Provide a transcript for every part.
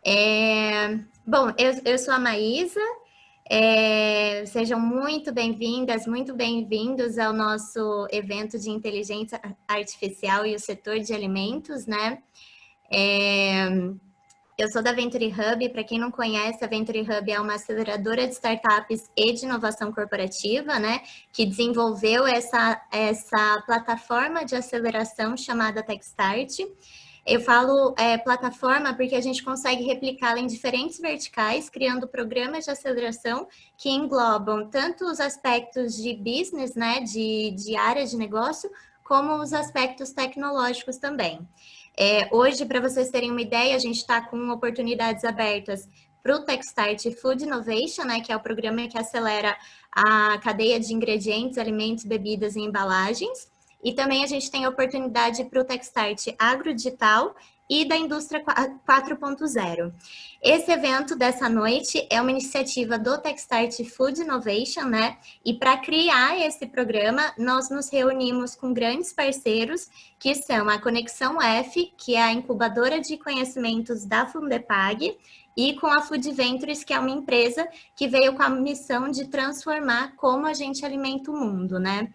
Bom, eu sou a Maísa, sejam muito bem-vindas, muito bem-vindos ao nosso evento de inteligência artificial e o setor de alimentos, né? É, eu sou da Venture Hub, para quem não conhece, a Venture Hub é uma aceleradora de startups e de inovação corporativa, né? Que desenvolveu essa plataforma de aceleração chamada Techstart. Eu falo plataforma porque a gente consegue replicá-la em diferentes verticais, criando programas de aceleração que englobam tanto os aspectos de business, né, de área de negócio, como os aspectos tecnológicos também. Hoje, para vocês terem uma ideia, a gente está com oportunidades abertas para o Techstart Food Innovation, né, que é o programa que acelera a cadeia de ingredientes, alimentos, bebidas e embalagens. E também a gente tem oportunidade para o Techstart Agrodigital e da Indústria 4.0. Esse evento dessa noite é uma iniciativa do Techstart Food Innovation, né? E para criar esse programa, nós nos reunimos com grandes parceiros, que são a Conexão F, que é a incubadora de conhecimentos da Fundepag, e com a Food Ventures, que é uma empresa que veio com a missão de transformar como a gente alimenta o mundo, né?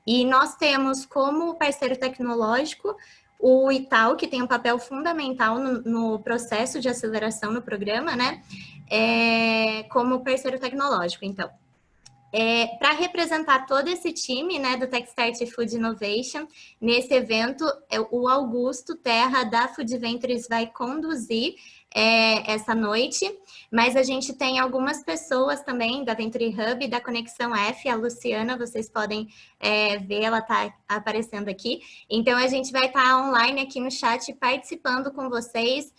E nós temos como parceiro tecnológico o Itaú, que tem um papel fundamental no processo de aceleração no programa, né? Como parceiro tecnológico, então. Para representar todo esse time, né, do Techstart Food Innovation, nesse evento, o Augusto Terra, da Food Ventures, vai conduzir essa noite, mas a gente tem algumas pessoas também da Venture Hub, da Conexão F, a Luciana, vocês podem ver, ela está aparecendo aqui. Então, a gente vai estar online aqui no chat, participando com vocês,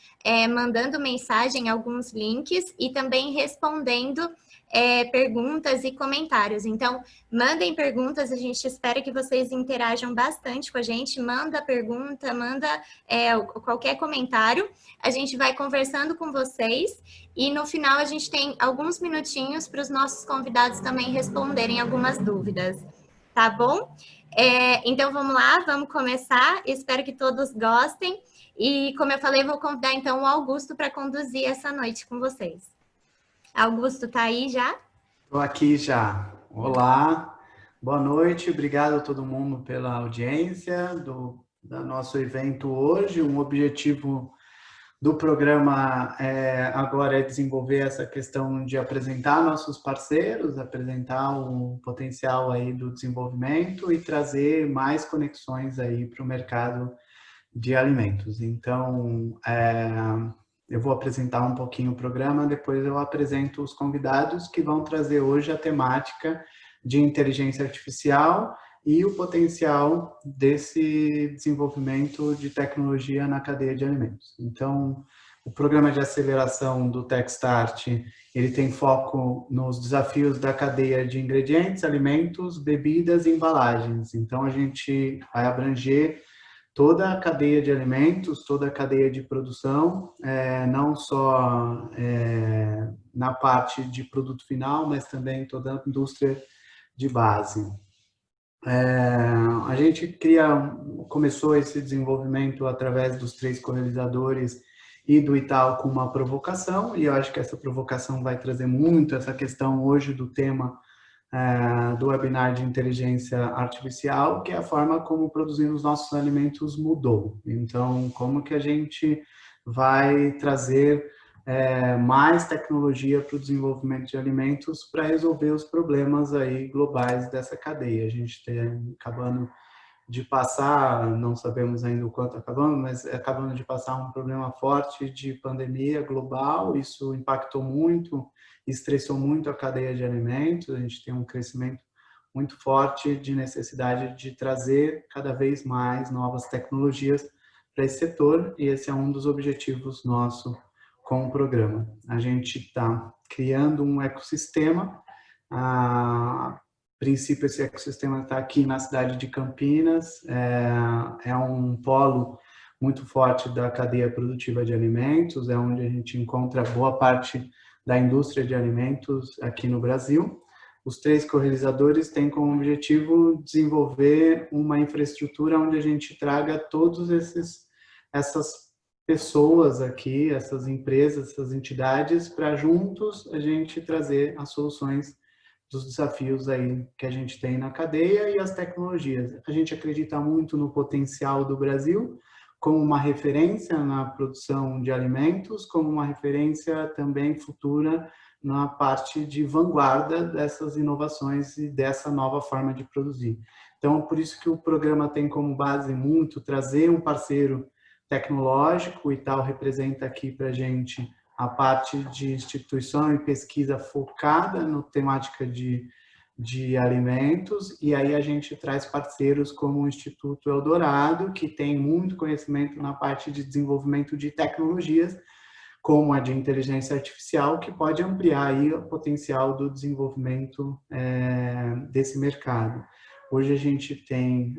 mandando mensagem, alguns links, e também respondendo perguntas e comentários. Então, mandem perguntas, a gente espera que vocês interajam bastante com a gente, manda pergunta, manda qualquer comentário, a gente vai conversando com vocês, e no final a gente tem alguns minutinhos para os nossos convidados também responderem algumas dúvidas, tá bom? Então, vamos lá, vamos começar, espero que todos gostem, e como eu falei, vou convidar então o Augusto para conduzir essa noite com vocês. Augusto, tá aí já? Estou aqui já. Olá, boa noite, obrigado a todo mundo pela audiência do nosso evento hoje. Um objetivo do programa agora é desenvolver essa questão de apresentar nossos parceiros, apresentar o potencial aí do desenvolvimento e trazer mais conexões aí para o mercado de alimentos. Então, eu vou apresentar um pouquinho o programa, depois eu apresento os convidados que vão trazer hoje a temática de inteligência artificial e o potencial desse desenvolvimento de tecnologia na cadeia de alimentos. Então, o programa de aceleração do Techstart, ele tem foco nos desafios da cadeia de ingredientes, alimentos, bebidas e embalagens. Então, a gente vai abranger toda a cadeia de alimentos, toda a cadeia de produção, não só na parte de produto final, mas também toda a indústria de base. A gente começou esse desenvolvimento através dos 3 co-realizadores e do Itaú com uma provocação, e eu acho que essa provocação vai trazer muito essa questão hoje do tema do webinar de inteligência artificial, que é a forma como produzir os nossos alimentos mudou. Então, como que a gente vai trazer mais tecnologia para o desenvolvimento de alimentos para resolver os problemas aí globais dessa cadeia. A gente tem acabando de passar, não sabemos ainda o quanto acabamos, mas acabando de passar um problema forte de pandemia global, isso impactou muito, estressou muito a cadeia de alimentos, a gente tem um crescimento muito forte de necessidade de trazer cada vez mais novas tecnologias para esse setor, e esse é um dos objetivos nosso com o programa. A gente está criando um ecossistema, a princípio esse ecossistema está aqui na cidade de Campinas, é um polo muito forte da cadeia produtiva de alimentos, é onde a gente encontra boa parte da indústria de alimentos aqui no Brasil. Os 3 co-realizadores têm como objetivo desenvolver uma infraestrutura onde a gente traga todos essas pessoas aqui, essas empresas, essas entidades, para juntos a gente trazer as soluções dos desafios aí que a gente tem na cadeia e as tecnologias. A gente acredita muito no potencial do Brasil como uma referência na produção de alimentos, como uma referência também futura na parte de vanguarda dessas inovações e dessa nova forma de produzir. Então, por isso que o programa tem como base muito trazer um parceiro tecnológico, o Itaú representa aqui para a gente a parte de instituição e pesquisa focada na temática de alimentos, e aí a gente traz parceiros como o Instituto Eldorado, que tem muito conhecimento na parte de desenvolvimento de tecnologias, como a de inteligência artificial, que pode ampliar aí o potencial do desenvolvimento desse mercado. Hoje a gente tem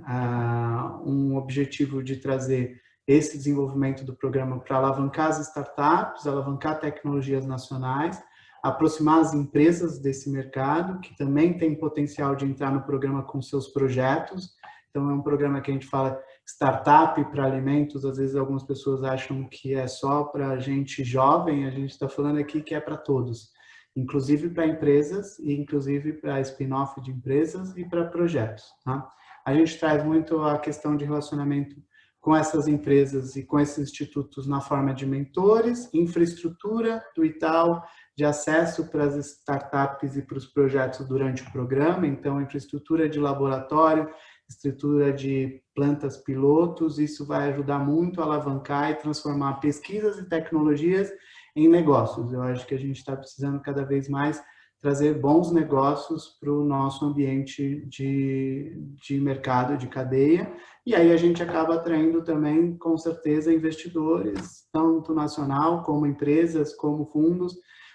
um objetivo de trazer esse desenvolvimento do programa para alavancar as startups, alavancar tecnologias nacionais, aproximar as empresas desse mercado, que também tem potencial de entrar no programa com seus projetos. Então, é um programa que a gente fala startup para alimentos, às vezes algumas pessoas acham que é só para gente jovem, a gente está falando aqui que é para todos, inclusive para empresas e inclusive para spin-off de empresas e para projetos. Tá? A gente traz muito a questão de relacionamento com essas empresas e com esses institutos na forma de mentores, infraestrutura do Itaú, de acesso para as startups e para os projetos durante o programa, então infraestrutura de laboratório, estrutura de plantas pilotos, isso vai ajudar muito a alavancar e transformar pesquisas e tecnologias em negócios. Eu acho que a gente está precisando cada vez mais trazer bons negócios para o nosso ambiente de mercado, de cadeia, e aí a gente acaba atraindo também, com certeza, investidores, tanto nacional como empresas, como fundos,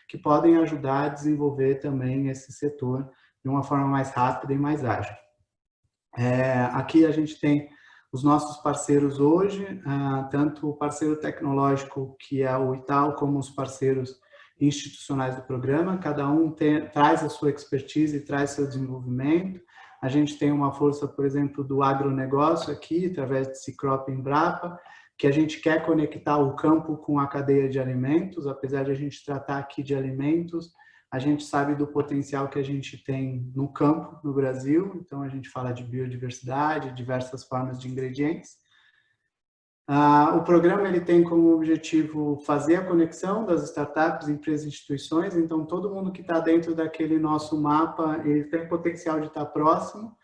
que podem ajudar a desenvolver também esse setor de uma forma mais rápida e mais ágil. Aqui a gente tem os nossos parceiros hoje, tanto o parceiro tecnológico, que é o Itaú, como os parceiros institucionais do programa, cada um traz a sua expertise e traz seu desenvolvimento. A gente tem uma força, por exemplo, do agronegócio aqui, através de Cicrop e Embrapa, que a gente quer conectar o campo com a cadeia de alimentos, apesar de a gente tratar aqui de alimentos, a gente sabe do potencial que a gente tem no campo, no Brasil, então a gente fala de biodiversidade, diversas formas de ingredientes. O programa ele tem como objetivo fazer a conexão das startups, empresas e instituições, então todo mundo que está dentro daquele nosso mapa, ele tem potencial de estar próximo.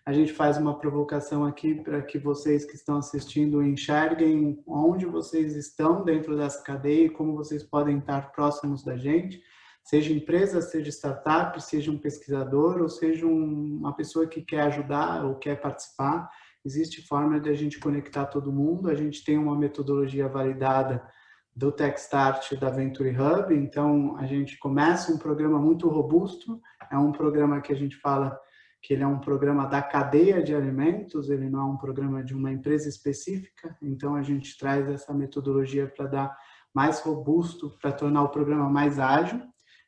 A gente faz uma provocação aqui para que vocês que estão assistindo enxerguem onde vocês estão dentro dessa cadeia e como vocês podem estar próximos da gente. Seja empresa, seja startup, seja um pesquisador ou seja uma pessoa que quer ajudar ou quer participar, existe forma de a gente conectar todo mundo. A gente tem uma metodologia validada do Techstart da Venture Hub, então a gente começa um programa muito robusto, é um programa que a gente fala que ele é um programa da cadeia de alimentos, ele não é um programa de uma empresa específica, então a gente traz essa metodologia para dar mais robusto, para tornar o programa mais ágil.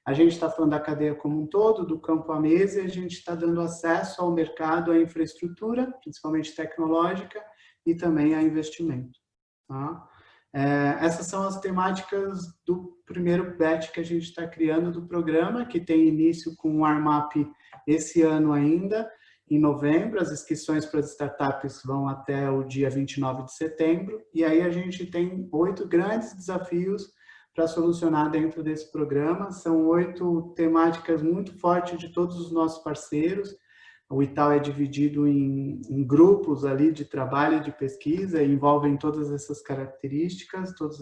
A gente está falando da cadeia como um todo, do campo à mesa, e a gente está dando acesso ao mercado, à infraestrutura, principalmente tecnológica, e também a investimento. Tá? Essas são as temáticas do primeiro batch que a gente está criando do programa, que tem início com o Armap esse ano ainda, em novembro. As inscrições para as startups vão até o dia 29 de setembro, e aí a gente tem 8 grandes desafios para solucionar dentro desse programa. São 8 temáticas muito fortes de todos os nossos parceiros. O Itaú é dividido em grupos ali de trabalho e de pesquisa, e envolvem todas essas características, todos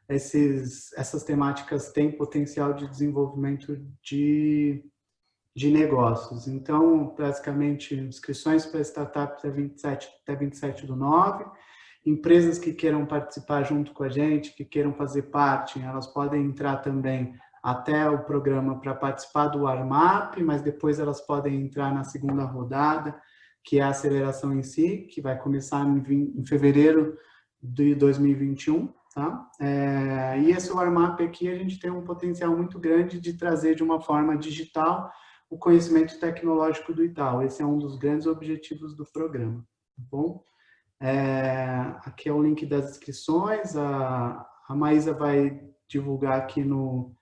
essas temáticas têm potencial de desenvolvimento de negócios. Então, basicamente, inscrições para startups até 27/9. Empresas que queiram participar junto com a gente, que queiram fazer parte, elas podem entrar também até o programa para participar do Armap, mas depois elas podem entrar na segunda rodada, que é a aceleração em si, que vai começar em fevereiro de 2021. Tá? E esse Armap aqui, a gente tem um potencial muito grande de trazer de uma forma digital o conhecimento tecnológico do Itaú. Esse é um dos grandes objetivos do programa. Tá bom? Aqui é o link das inscrições, a Maísa vai divulgar aqui no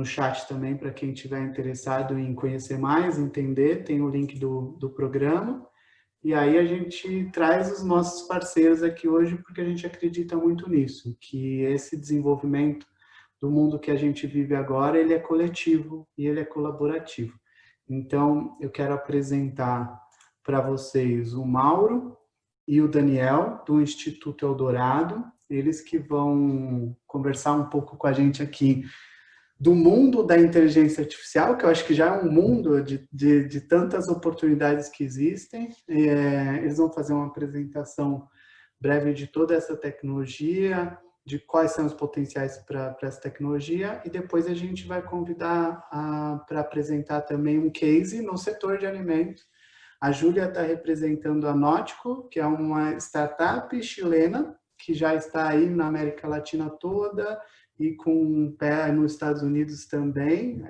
chat também para quem estiver interessado em conhecer mais, entender, tem o link do programa. E aí a gente traz os nossos parceiros aqui hoje porque a gente acredita muito nisso, que esse desenvolvimento do mundo que a gente vive agora, ele é coletivo e ele é colaborativo. Então, eu quero apresentar para vocês o Mauro e o Daniel, do Instituto Eldorado, eles que vão conversar um pouco com a gente aqui do mundo da inteligência artificial, que eu acho que já é um mundo de tantas oportunidades que existem. Eles vão fazer uma apresentação breve de toda essa tecnologia, de quais são os potenciais para essa tecnologia, e depois a gente vai convidar para apresentar também um case no setor de alimentos. A Júlia está representando a Nótico, que é uma startup chilena, que já está aí na América Latina toda, e com um pé nos Estados Unidos também.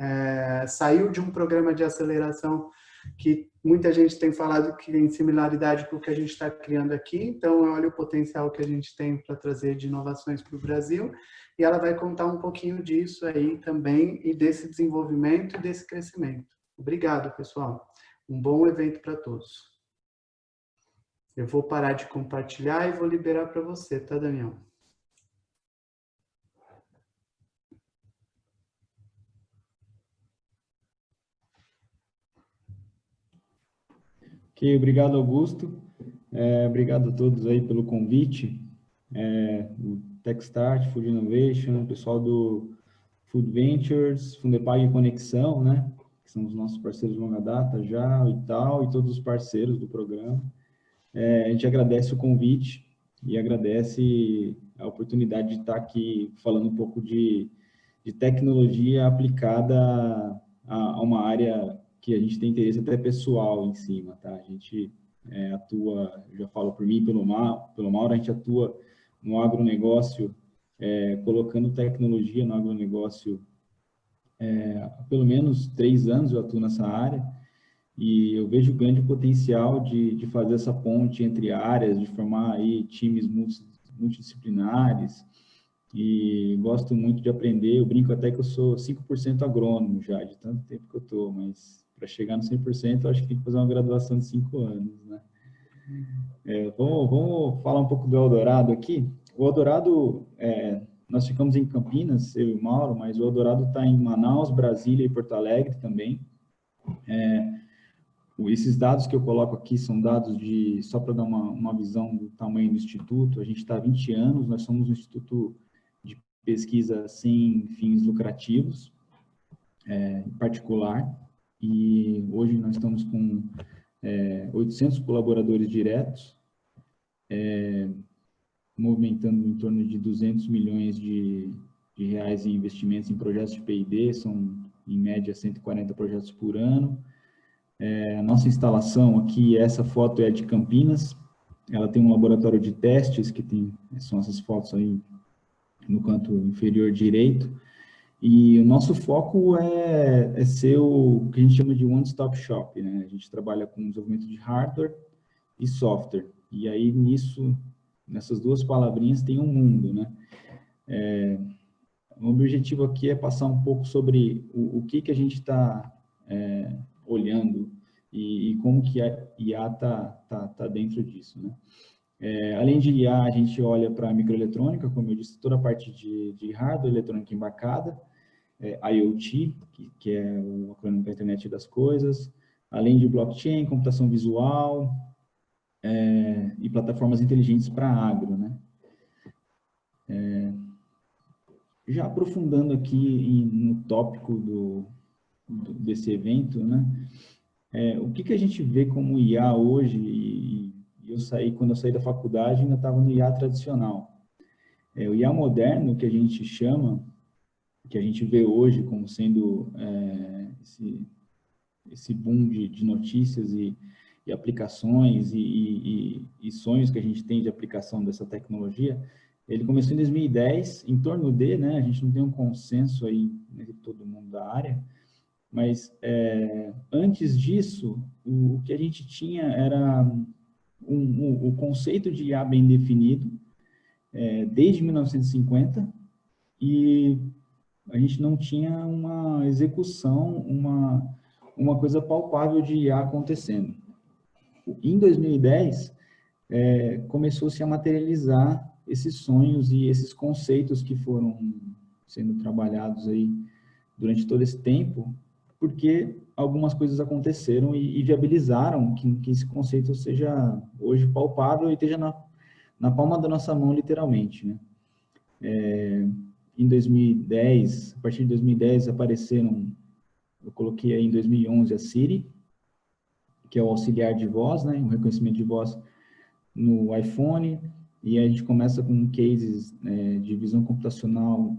Saiu de um programa de aceleração que muita gente tem falado que tem similaridade com o que a gente está criando aqui, então olha o potencial que a gente tem para trazer de inovações para o Brasil, e ela vai contar um pouquinho disso aí também, e desse desenvolvimento e desse crescimento. Obrigado, pessoal. Um bom evento para todos. Eu vou parar de compartilhar e vou liberar para você, tá, Daniel? Ok, obrigado, Augusto. Obrigado a todos aí pelo convite. O Techstart, Food Innovation, o pessoal do Food Ventures, Fundepag e Conexão, né? Que são os nossos parceiros de longa data já e tal, e todos os parceiros do programa. A gente agradece o convite e agradece a oportunidade de estar aqui falando um pouco de tecnologia aplicada a uma área que a gente tem interesse até pessoal em cima, tá? A gente atua, já falo por mim, pelo Mauro, a gente atua no agronegócio, colocando tecnologia no agronegócio há pelo menos 3 anos eu atuo nessa área, e eu vejo grande potencial de fazer essa ponte entre áreas, de formar aí times multidisciplinares, e gosto muito de aprender. Eu brinco até que eu sou 5% agrônomo já, de tanto tempo que eu estou, mas para chegar no 100%, eu acho que tem que fazer uma graduação de 5 anos, né? Vamos falar um pouco do Eldorado aqui. O Eldorado, nós ficamos em Campinas, eu e o Mauro, mas o Eldorado está em Manaus, Brasília e Porto Alegre também. Esses dados que eu coloco aqui são dados só para dar uma visão do tamanho do Instituto. A gente está há 20 anos, nós somos um instituto de pesquisa sem fins lucrativos, em particular, e hoje nós estamos com 800 colaboradores diretos, movimentando em torno de 200 milhões de reais em investimentos em projetos de P&D, são em média 140 projetos por ano. A nossa instalação aqui, essa foto é de Campinas, ela tem um laboratório de testes, são essas fotos aí no canto inferior direito, e o nosso foco é ser o que a gente chama de one-stop shop, né? A gente trabalha com desenvolvimento de hardware e software, e aí nessas duas palavrinhas tem um mundo, né? O objetivo aqui é passar um pouco sobre o que a gente está olhando e como que a IA tá dentro disso, né? Além de IA, a gente olha para microeletrônica, como eu disse, toda a parte de hardware, eletrônica embarcada, IoT, que é o acrônimo para a internet das coisas, além de blockchain, computação visual e plataformas inteligentes para agro, né? Já aprofundando aqui no tópico desse evento, né? O que a gente vê como IA hoje, e quando eu saí da faculdade, ainda estava no IA tradicional. O IA moderno, que a gente chama, que a gente vê hoje como sendo esse boom de notícias e aplicações e sonhos que a gente tem de aplicação dessa tecnologia, ele começou em 2010, em torno né, a gente não tem um consenso aí entre todo mundo da área, mas antes disso, o que a gente tinha era o conceito de IA bem definido desde 1950 e a gente não tinha uma execução, uma coisa palpável de IA acontecendo. Em 2010, começou-se a materializar esses sonhos e esses conceitos que foram sendo trabalhados aí durante todo esse tempo, porque algumas coisas aconteceram e viabilizaram que esse conceito seja hoje palpável e esteja na palma da nossa mão, literalmente, né? Em 2010, a partir de 2010 apareceram, eu coloquei aí em 2011 a Siri, que é o auxiliar de voz, né, o reconhecimento de voz no iPhone, e a gente começa com cases de visão computacional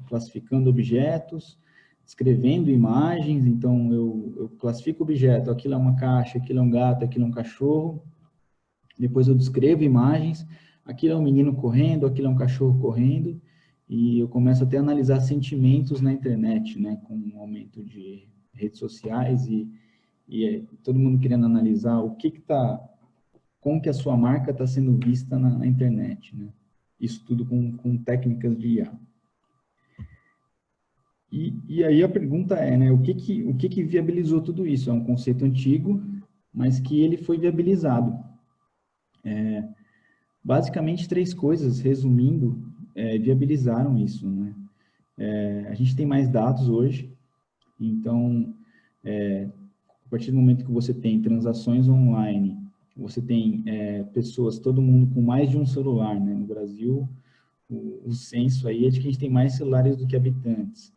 classificando objetos, escrevendo imagens, então eu classifico o objeto, aquilo é uma caixa, aquilo é um gato, aquilo é um cachorro, depois eu descrevo imagens, aquilo é um menino correndo, aquilo é um cachorro correndo, e eu começo até a analisar sentimentos na internet, né, com o aumento de redes sociais e todo mundo querendo analisar como que a sua marca está sendo vista na internet, né? Isso tudo com técnicas de IA. E aí a pergunta né, o que viabilizou tudo isso? É um conceito antigo, mas que ele foi viabilizado. Basicamente, 3 coisas, resumindo, viabilizaram isso, né? A gente tem mais dados hoje, então, a partir do momento que você tem transações online, você tem pessoas, todo mundo com mais de um celular, né? No Brasil, o censo aí é de que a gente tem mais celulares do que habitantes.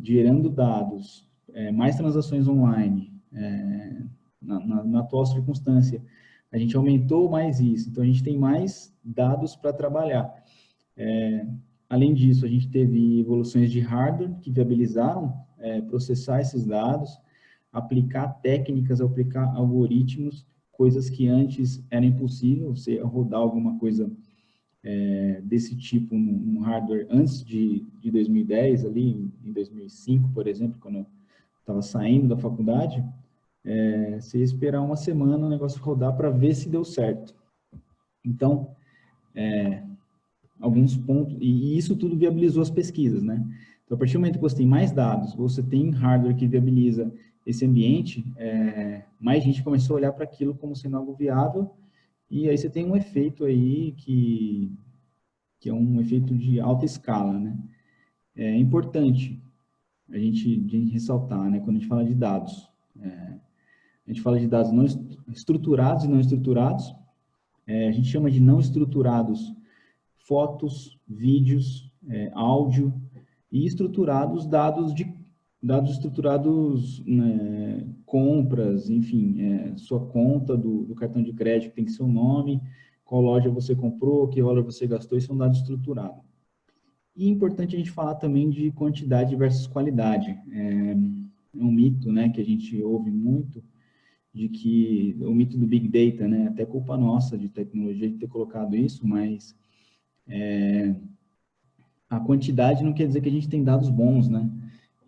Gerando dados, mais transações online, na atual circunstância, a gente aumentou mais isso, então a gente tem mais dados para trabalhar. Além disso, a gente teve evoluções de hardware que viabilizaram processar esses dados, aplicar técnicas, aplicar algoritmos, coisas que antes era impossível, você rodar alguma coisa desse tipo num hardware antes de 2010, ali em 2005, por exemplo, quando eu estava saindo da faculdade, você ia esperar uma semana o negócio rodar para ver se deu certo. Então, alguns pontos, e isso tudo viabilizou as pesquisas, né? Então, a partir do momento que você tem mais dados, você tem hardware que viabiliza esse ambiente, mais gente começou a olhar para aquilo como sendo algo viável, e aí você tem um efeito aí que é um efeito de alta escala, né? É importante a gente ressaltar, né? Quando a gente fala de dados, a gente fala de dados não estruturados e não estruturados, a gente chama de não estruturados fotos, vídeos, áudio, e estruturados dados estruturados, né, compras, enfim, sua conta do cartão de crédito tem que ser o nome, qual loja você comprou, que loja você gastou, isso é um dado estruturado. E é importante a gente falar também de quantidade versus qualidade. É um mito, né, que a gente ouve muito, de que o mito do Big Data, né, até culpa nossa de tecnologia de ter colocado isso, mas a quantidade não quer dizer que a gente tem dados bons, né?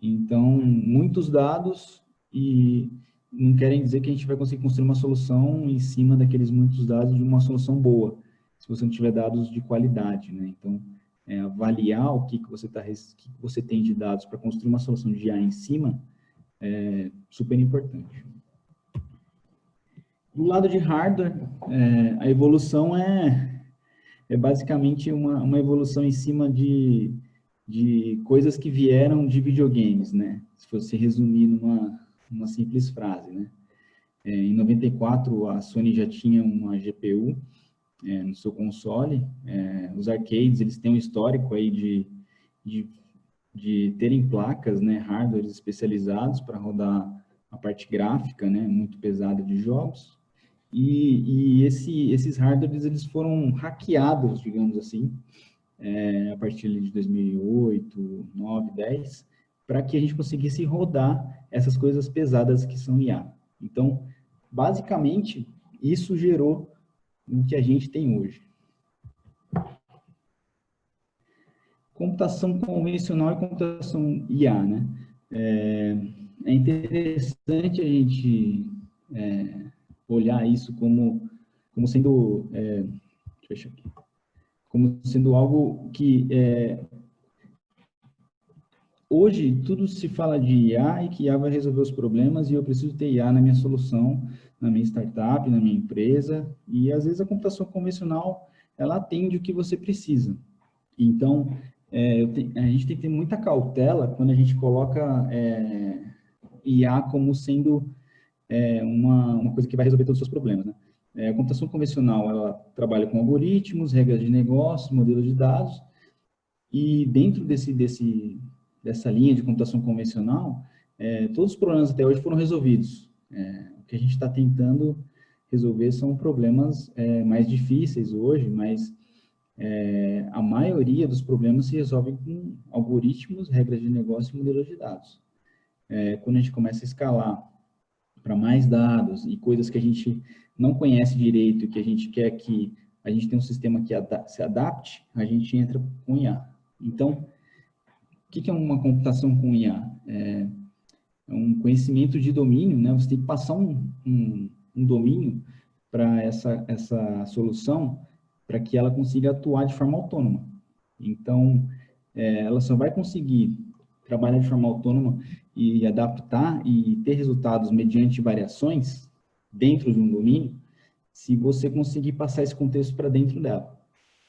Então, muitos dados e não querem dizer que a gente vai conseguir construir uma solução em cima daqueles muitos dados de uma solução boa, se você não tiver dados de qualidade, né? Então, avaliar o que você tem de dados para construir uma solução de IA em cima é super importante. Do lado de hardware, a evolução é basicamente uma evolução em cima de coisas que vieram de videogames, né? Se fosse resumir numa simples frase, né? Em 94, a Sony já tinha uma GPU no seu console. Os arcades, eles têm um histórico aí de terem placas, né? Hardwares especializados para rodar a parte gráfica, né? Muito pesada de jogos. E esses hardwares, eles foram hackeados, digamos assim, a partir de 2008, 2009, 2010, para que a gente conseguisse rodar essas coisas pesadas que são IA. Então, basicamente, isso gerou o que a gente tem hoje. Computação convencional e computação IA, né? É interessante a gente olhar isso como como sendo, deixa eu fechar aqui, como sendo algo que hoje tudo se fala de IA e que IA vai resolver os problemas e eu preciso ter IA na minha solução, na minha startup, na minha empresa, e às vezes a computação convencional, ela atende o que você precisa. Então, a gente tem que ter muita cautela quando a gente coloca IA como sendo uma coisa que vai resolver todos os seus problemas, né? A computação convencional, ela trabalha com algoritmos, regras de negócio, modelos de dados, e dentro dessa linha de computação convencional, todos os problemas até hoje foram resolvidos. O que a gente está tentando resolver são problemas mais difíceis hoje, mas a maioria dos problemas se resolve com algoritmos, regras de negócio e modelos de dados. Quando a gente começa a escalar para mais dados e coisas que a gente não conhece direito e que a gente quer que a gente tenha um sistema que se adapte, a gente entra com IA. Então, o que é uma computação com IA? É um conhecimento de domínio, né? Você tem que passar um domínio para essa solução para que ela consiga atuar de forma autônoma. Então, ela só vai conseguir trabalhar de forma autônoma e adaptar e ter resultados mediante variações dentro de um domínio, se você conseguir passar esse contexto para dentro dela.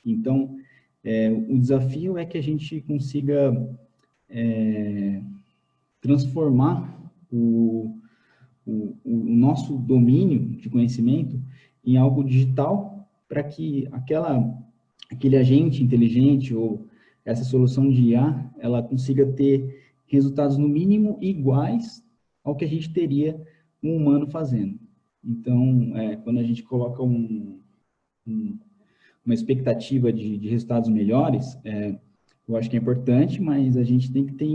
Então, o desafio é que a gente consiga transformar o nosso domínio de conhecimento em algo digital para que aquele agente inteligente ou essa solução de IA, ela consiga ter resultados no mínimo iguais ao que a gente teria um humano fazendo. Então, quando a gente coloca uma expectativa de resultados melhores, eu acho que é importante, mas a gente tem que ter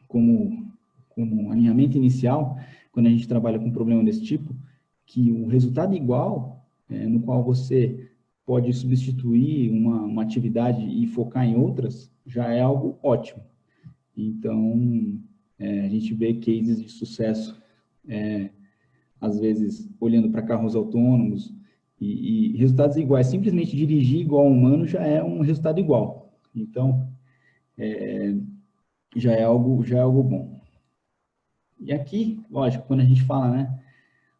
como alinhamento inicial, quando a gente trabalha com um problema desse tipo, que o resultado igual, no qual você pode substituir uma atividade e focar em outras, já é algo ótimo. Então, a gente vê cases de sucesso, às vezes, olhando para carros autônomos, e resultados iguais. Simplesmente dirigir igual ao humano já é um resultado igual. Então, já é algo bom. E aqui, lógico, quando a gente fala, né,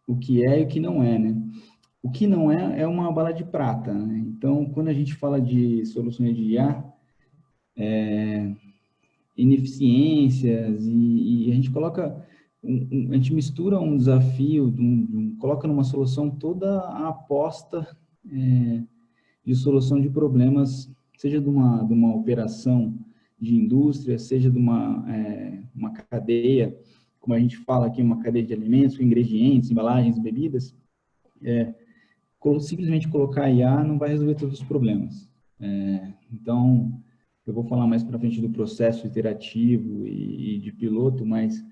o que é e o que não é, né? O que não é uma bala de prata, né? Então, quando a gente fala de soluções de IA, ineficiências, e a gente coloca, a gente mistura um desafio, coloca numa solução toda a aposta de solução de problemas, seja de uma operação de indústria, seja de uma cadeia, como a gente fala aqui, uma cadeia de alimentos, com ingredientes, embalagens, bebidas, simplesmente colocar IA não vai resolver todos os problemas. Então, eu vou falar mais para frente do processo iterativo e de piloto, mas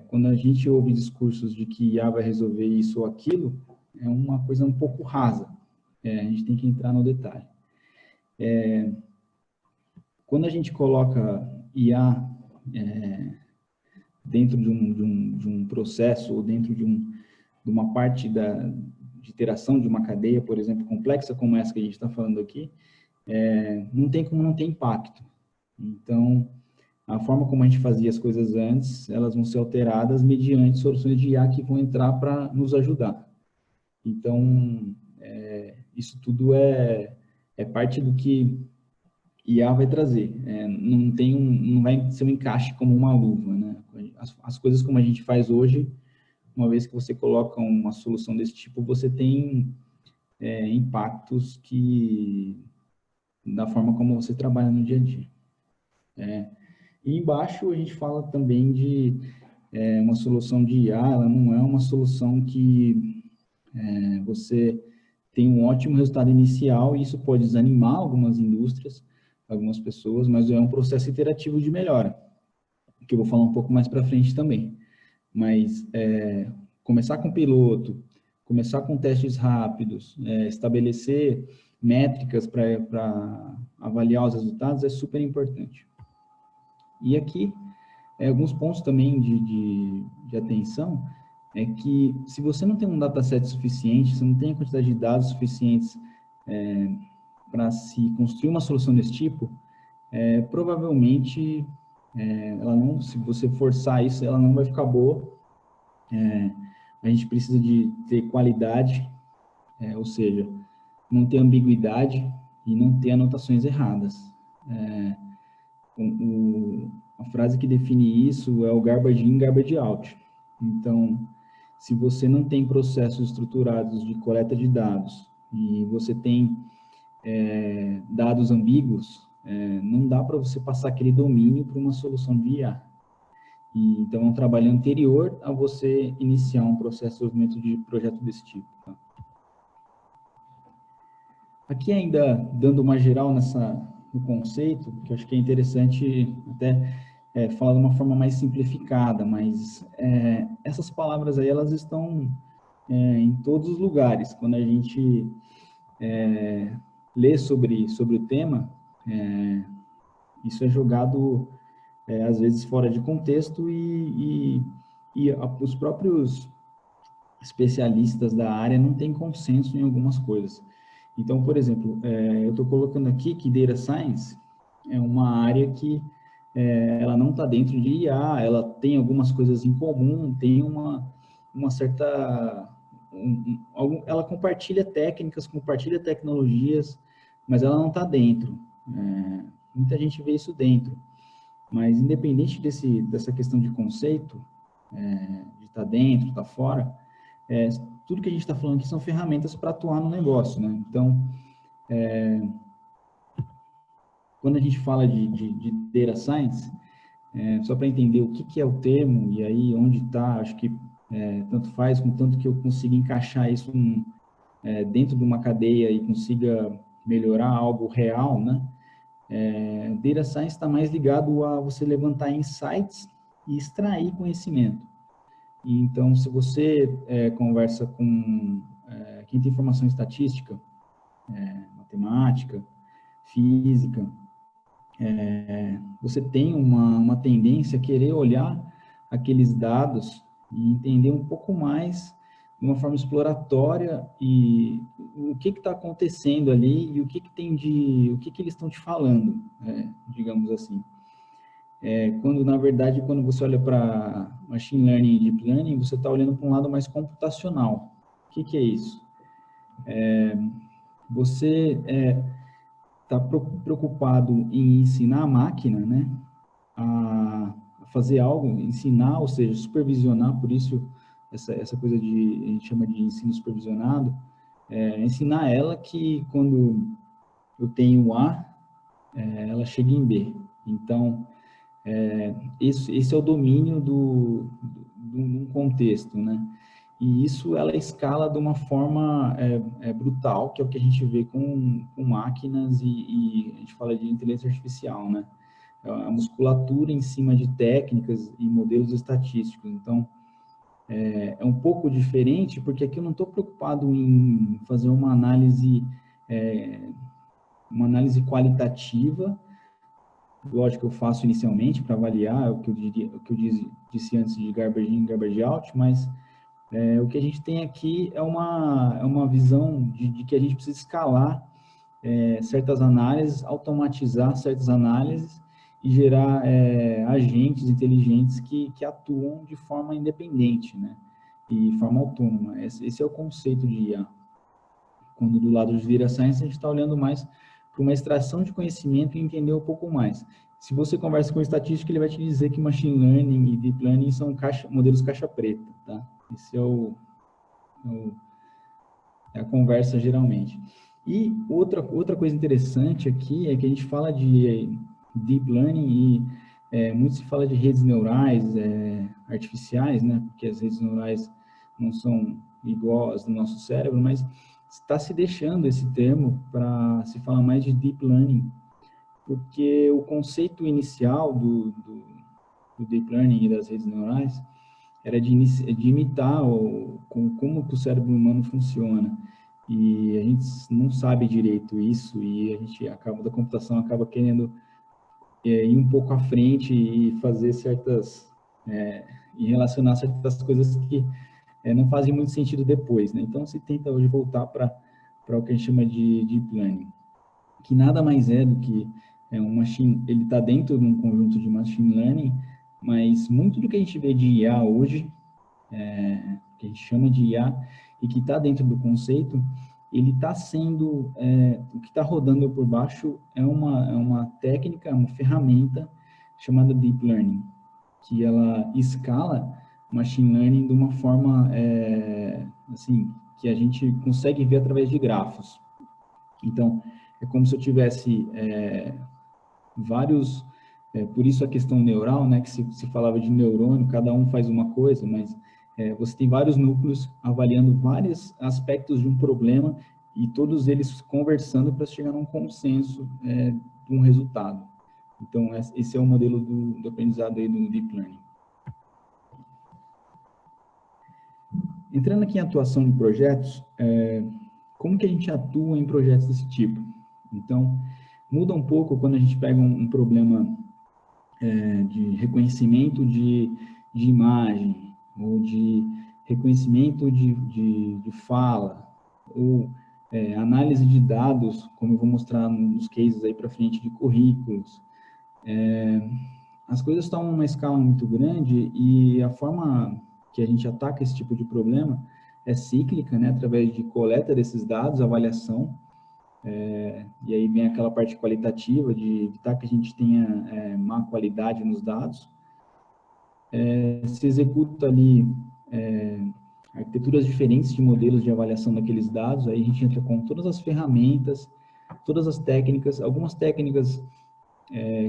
quando a gente ouve discursos de que IA vai resolver isso ou aquilo, é uma coisa um pouco rasa. A gente tem que entrar no detalhe. Quando a gente coloca IA dentro de um processo ou dentro de uma parte de iteração de uma cadeia, por exemplo, complexa como essa que a gente está falando aqui, não tem como não ter impacto. Então, a forma como a gente fazia as coisas antes, elas vão ser alteradas mediante soluções de IA que vão entrar para nos ajudar. Então, isso tudo é parte do que IA vai trazer. Não vai ser um encaixe como uma luva, né? As coisas como a gente faz hoje, uma vez que você coloca uma solução desse tipo, você tem impactos da forma como você trabalha no dia a dia. E embaixo a gente fala também de uma solução de IA, ela não é uma solução que você tem um ótimo resultado inicial, e isso pode desanimar algumas indústrias, algumas pessoas, mas é um processo iterativo de melhora, que eu vou falar um pouco mais para frente também. Mas começar com piloto, começar com testes rápidos, estabelecer métricas para avaliar os resultados é super importante. E aqui, alguns pontos também de atenção, é que se você não tem um dataset suficiente, você não tem a quantidade de dados suficientes para se construir uma solução desse tipo, provavelmente ela não, se você forçar isso, ela não vai ficar boa. A gente precisa de ter qualidade, ou seja, não ter ambiguidade e não ter anotações erradas. A frase que define isso é o garbage in, garbage out. Então, se você não tem processos estruturados de coleta de dados e você tem dados ambíguos, não dá para você passar aquele domínio para uma solução de IA. Então, é um trabalho anterior a você iniciar um processo de desenvolvimento de projeto desse tipo. Tá? Aqui ainda dando uma geral no conceito, que eu acho que é interessante até falar de uma forma mais simplificada, mas essas palavras aí, elas estão em todos os lugares. Quando a gente lê sobre o tema, isso é jogado, às vezes, fora de contexto e os próprios especialistas da área não têm consenso em algumas coisas. Então, por exemplo, eu estou colocando aqui que Data Science é uma área que ela não está dentro de IA, ela tem algumas coisas em comum, tem uma certa... ela compartilha técnicas, compartilha tecnologias, mas ela não está dentro. Muita gente vê isso dentro. Mas, independente dessa questão de conceito, de estar dentro, estar fora, tudo que a gente está falando aqui são ferramentas para atuar no negócio, né? Então, quando a gente fala de Data Science, só para entender o que é o termo e aí onde está, acho que tanto faz, contanto que eu consiga encaixar isso dentro de uma cadeia e consiga melhorar algo real, né? Data Science está mais ligado a você levantar insights e extrair conhecimento. E, então, se você conversa com quem tem formação em estatística, matemática, física, você tem uma tendência a querer olhar aqueles dados e entender um pouco mais de uma forma exploratória e o que está acontecendo ali e o que eles estão te falando, digamos assim. Quando, na verdade, quando você olha para Machine Learning e Deep Learning, você está olhando para um lado mais computacional. O que é isso? Você está preocupado em ensinar a máquina, né, a fazer algo, ensinar, ou seja, supervisionar, por isso essa coisa a gente chama de ensino supervisionado, ensinar ela que quando eu tenho A, ela chega em B. Então, esse é o domínio de um contexto, né? E isso, ela escala de uma forma brutal, que é o que a gente vê com máquinas e a gente fala de inteligência artificial, né? A musculatura em cima de técnicas e modelos estatísticos. Então, é um pouco diferente, porque aqui eu não estou preocupado em fazer uma análise qualitativa. Lógico que eu faço inicialmente para avaliar o que eu disse antes de garbage in, garbage out, mas o que a gente tem aqui é uma visão de que a gente precisa escalar certas análises, automatizar certas análises e gerar agentes inteligentes que atuam de forma independente, né? E forma autônoma. Esse é o conceito de IA. Quando do lado de Data Science, a gente está olhando mais para uma extração de conhecimento e entender um pouco mais. Se você conversa com o estatístico, ele vai te dizer que Machine Learning e Deep Learning são modelos caixa preta, tá? Esse é a conversa geralmente. E outra coisa interessante aqui é que a gente fala de Deep Learning e muito se fala de redes neurais artificiais, né? Porque as redes neurais não são igual às do nosso cérebro, mas está se deixando esse termo para se falar mais de Deep Learning, porque o conceito inicial do Deep Learning e das redes neurais era de imitar como que o cérebro humano funciona. E a gente não sabe direito isso e a gente da computação acaba querendo ir um pouco à frente e fazer e relacionar certas coisas que não fazem muito sentido depois, né? Então, se tenta hoje voltar para o que a gente chama de Deep Learning, que nada mais é do que um machine, ele está dentro de um conjunto de Machine Learning, mas muito do que a gente vê de IA hoje, que a gente chama de IA, e que está dentro do conceito, ele está sendo, o que está rodando por baixo é uma técnica, uma ferramenta chamada Deep Learning, que ela escala Machine Learning de uma forma, assim, que a gente consegue ver através de grafos. Então, é como se eu tivesse vários, por isso a questão neural, né, que se falava de neurônio, cada um faz uma coisa, mas você tem vários núcleos avaliando vários aspectos de um problema e todos eles conversando para chegar a um consenso de um resultado. Então, esse é o modelo do aprendizado aí do Deep Learning. Entrando aqui em atuação de projetos, como que a gente atua em projetos desse tipo? Então, muda um pouco quando a gente pega um problema de reconhecimento de imagem, ou de reconhecimento de fala, ou análise de dados, como eu vou mostrar nos cases aí para frente, de currículos. As coisas estão em uma escala muito grande e a forma que a gente ataca esse tipo de problema é cíclica, né, através de coleta desses dados, avaliação, e aí vem aquela parte qualitativa de evitar que a gente tenha má qualidade nos dados. Se executa ali arquiteturas diferentes de modelos de avaliação daqueles dados, aí a gente entra com todas as ferramentas, todas as técnicas, algumas técnicas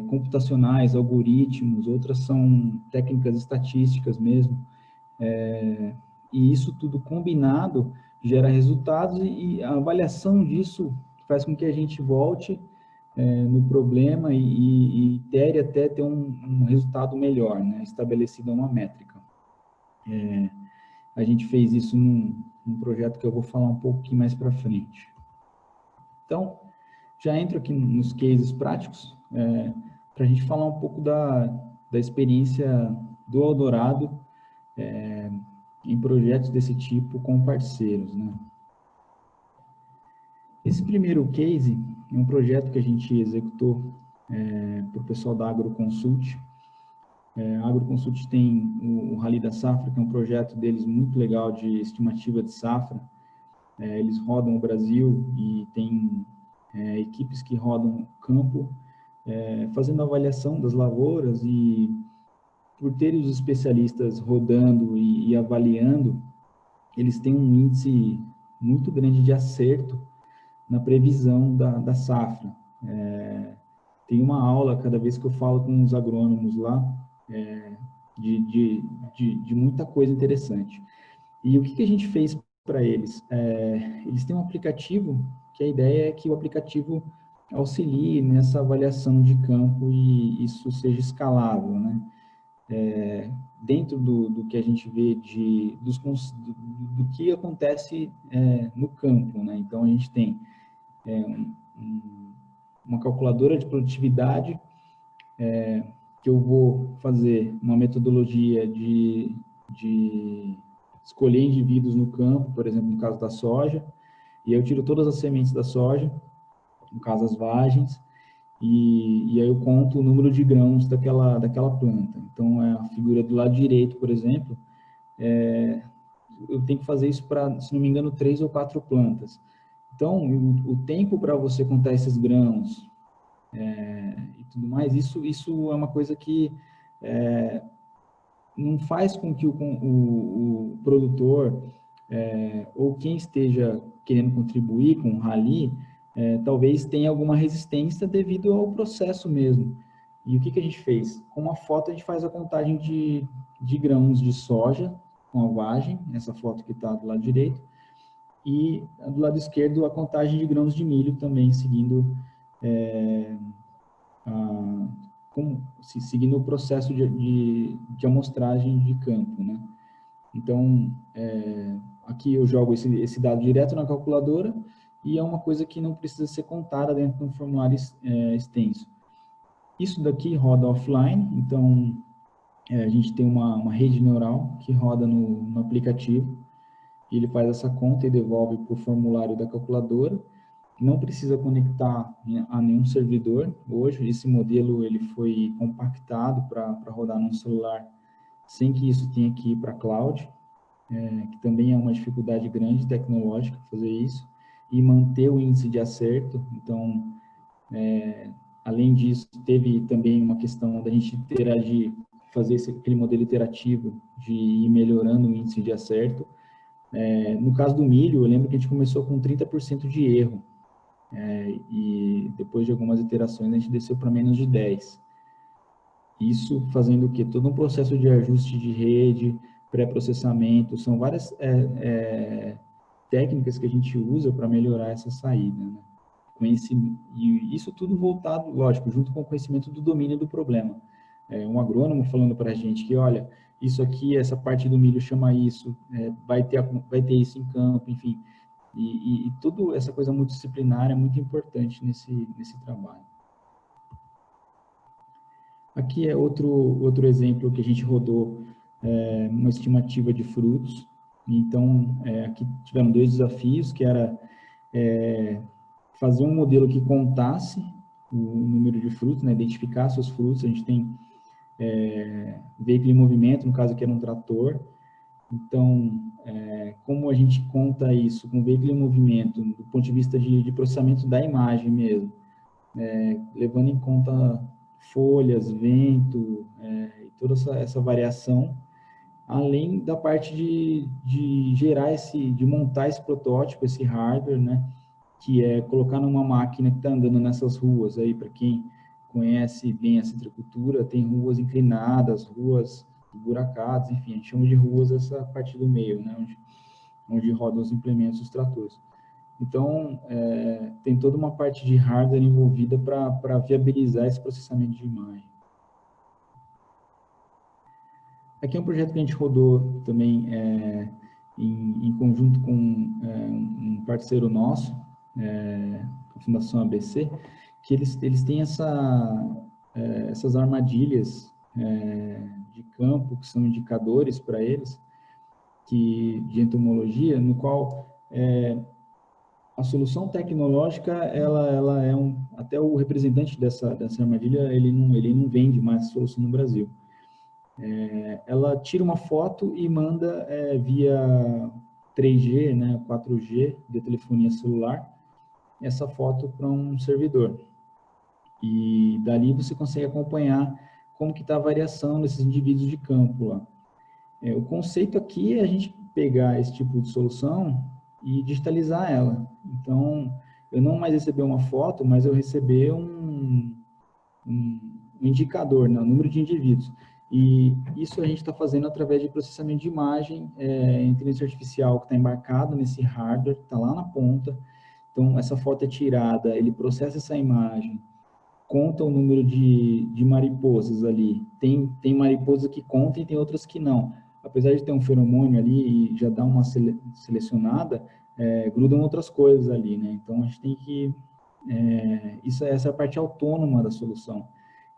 computacionais, algoritmos, outras são técnicas estatísticas mesmo, e isso tudo combinado gera resultados e a avaliação disso faz com que a gente volte no problema e itere até ter um resultado melhor, né, estabelecido uma métrica. A gente fez isso num projeto que eu vou falar um pouquinho mais para frente. Então, já entro aqui nos cases práticos, para a gente falar um pouco da experiência do Eldorado em projetos desse tipo com parceiros, né? Esse primeiro case é um projeto que a gente executou para o pessoal da AgroConsult. A AgroConsult tem o Rally da Safra, que é um projeto deles muito legal de estimativa de safra. Eles rodam o Brasil e tem equipes que rodam o campo, fazendo avaliação das lavouras, e por ter os especialistas rodando e avaliando, eles têm um índice muito grande de acerto na previsão da safra. Tem uma aula, cada vez que eu falo com os agrônomos lá, de muita coisa interessante. E o que a gente fez para eles? Eles têm um aplicativo, que a ideia é que o aplicativo auxilie nessa avaliação de campo e isso seja escalável, né? Dentro do que a gente vê do que acontece no campo, né? Então, a gente tem uma calculadora de produtividade, que eu vou fazer uma metodologia de escolher indivíduos no campo, por exemplo, no caso da soja, e aí eu tiro todas as sementes da soja, no caso as vagens, e aí eu conto o número de grãos daquela planta. Então, a figura do lado direito, por exemplo, eu tenho que fazer isso para, se não me engano, 3 ou 4 plantas. Então, o tempo para você contar esses grãos e tudo mais, isso é uma coisa que não faz com que o produtor ou quem esteja querendo contribuir com o Rally, talvez tenha alguma resistência devido ao processo mesmo. E o que a gente fez? Com uma foto a gente faz a contagem de grãos de soja com a vagem, essa foto que está do lado direito, e do lado esquerdo a contagem de grãos de milho também, seguindo seguindo o processo de amostragem de campo, né? Então, aqui eu jogo esse dado direto na calculadora e é uma coisa que não precisa ser contada dentro de um formulário extenso. Isso daqui roda offline, então a gente tem uma rede neural que roda no aplicativo, e ele faz essa conta e devolve para o formulário da calculadora. Não precisa conectar a nenhum servidor. Hoje, esse modelo ele foi compactado para rodar num celular, sem que isso tenha que ir para a cloud, que também é uma dificuldade grande tecnológica fazer isso, e manter o índice de acerto. Então, além disso, teve também uma questão da gente interagir, fazer aquele modelo iterativo de ir melhorando o índice de acerto. No caso do milho, eu lembro que a gente começou com 30% de erro, e depois de algumas iterações a gente desceu para menos de 10%. Isso fazendo o quê? Todo um processo de ajuste de rede, pré-processamento, são várias técnicas que a gente usa para melhorar essa saída, né? E isso tudo voltado, lógico, junto com o conhecimento do domínio do problema. Um agrônomo falando para a gente que, olha, isso aqui, essa parte do milho chama isso, vai ter isso em campo, enfim. E toda essa coisa multidisciplinar é muito importante nesse trabalho. Aqui é outro exemplo que a gente rodou, uma estimativa de frutos. Então, aqui tiveram 2 desafios, que era fazer um modelo que contasse o número de frutos, né, identificasse os frutos. A gente tem veículo em movimento, no caso aqui era um trator. Então, como a gente conta isso com veículo em movimento, do ponto de vista de processamento da imagem mesmo, levando em conta folhas, vento, e toda essa variação, além da parte de gerar de montar esse protótipo, esse hardware, né, que é colocar numa máquina que está andando nessas ruas aí, para quem conhece bem a citricultura, tem ruas inclinadas, ruas buracadas, enfim, a gente chama de ruas essa parte do meio, né, onde rodam os implementos dos tratores. Então, tem toda uma parte de hardware envolvida para viabilizar esse processamento de imagem. Aqui é um projeto que a gente rodou também em conjunto com um parceiro nosso, a Fundação ABC, que eles têm essas armadilhas de campo, que são indicadores para eles, de entomologia, no qual a solução tecnológica, ela é até o representante dessa armadilha, ele não vende mais a solução no Brasil. Ela tira uma foto e manda via 3G, né, 4G de telefonia celular, essa foto para um servidor. E dali você consegue acompanhar como que está a variação desses indivíduos de campo lá. O conceito aqui é a gente pegar esse tipo de solução e digitalizar ela. Então, eu não mais receber uma foto, mas eu receber um indicador, né, o número de indivíduos. E isso a gente está fazendo através de processamento de imagem, inteligência artificial que está embarcado nesse hardware, que está lá na ponta. Então, essa foto é tirada, ele processa essa imagem, conta o número de mariposas ali. Tem mariposas que contam e tem outras que não. Apesar de ter um feromônio ali e já dar uma selecionada, grudam outras coisas ali, né? Então, a gente tem que... essa é a parte autônoma da solução,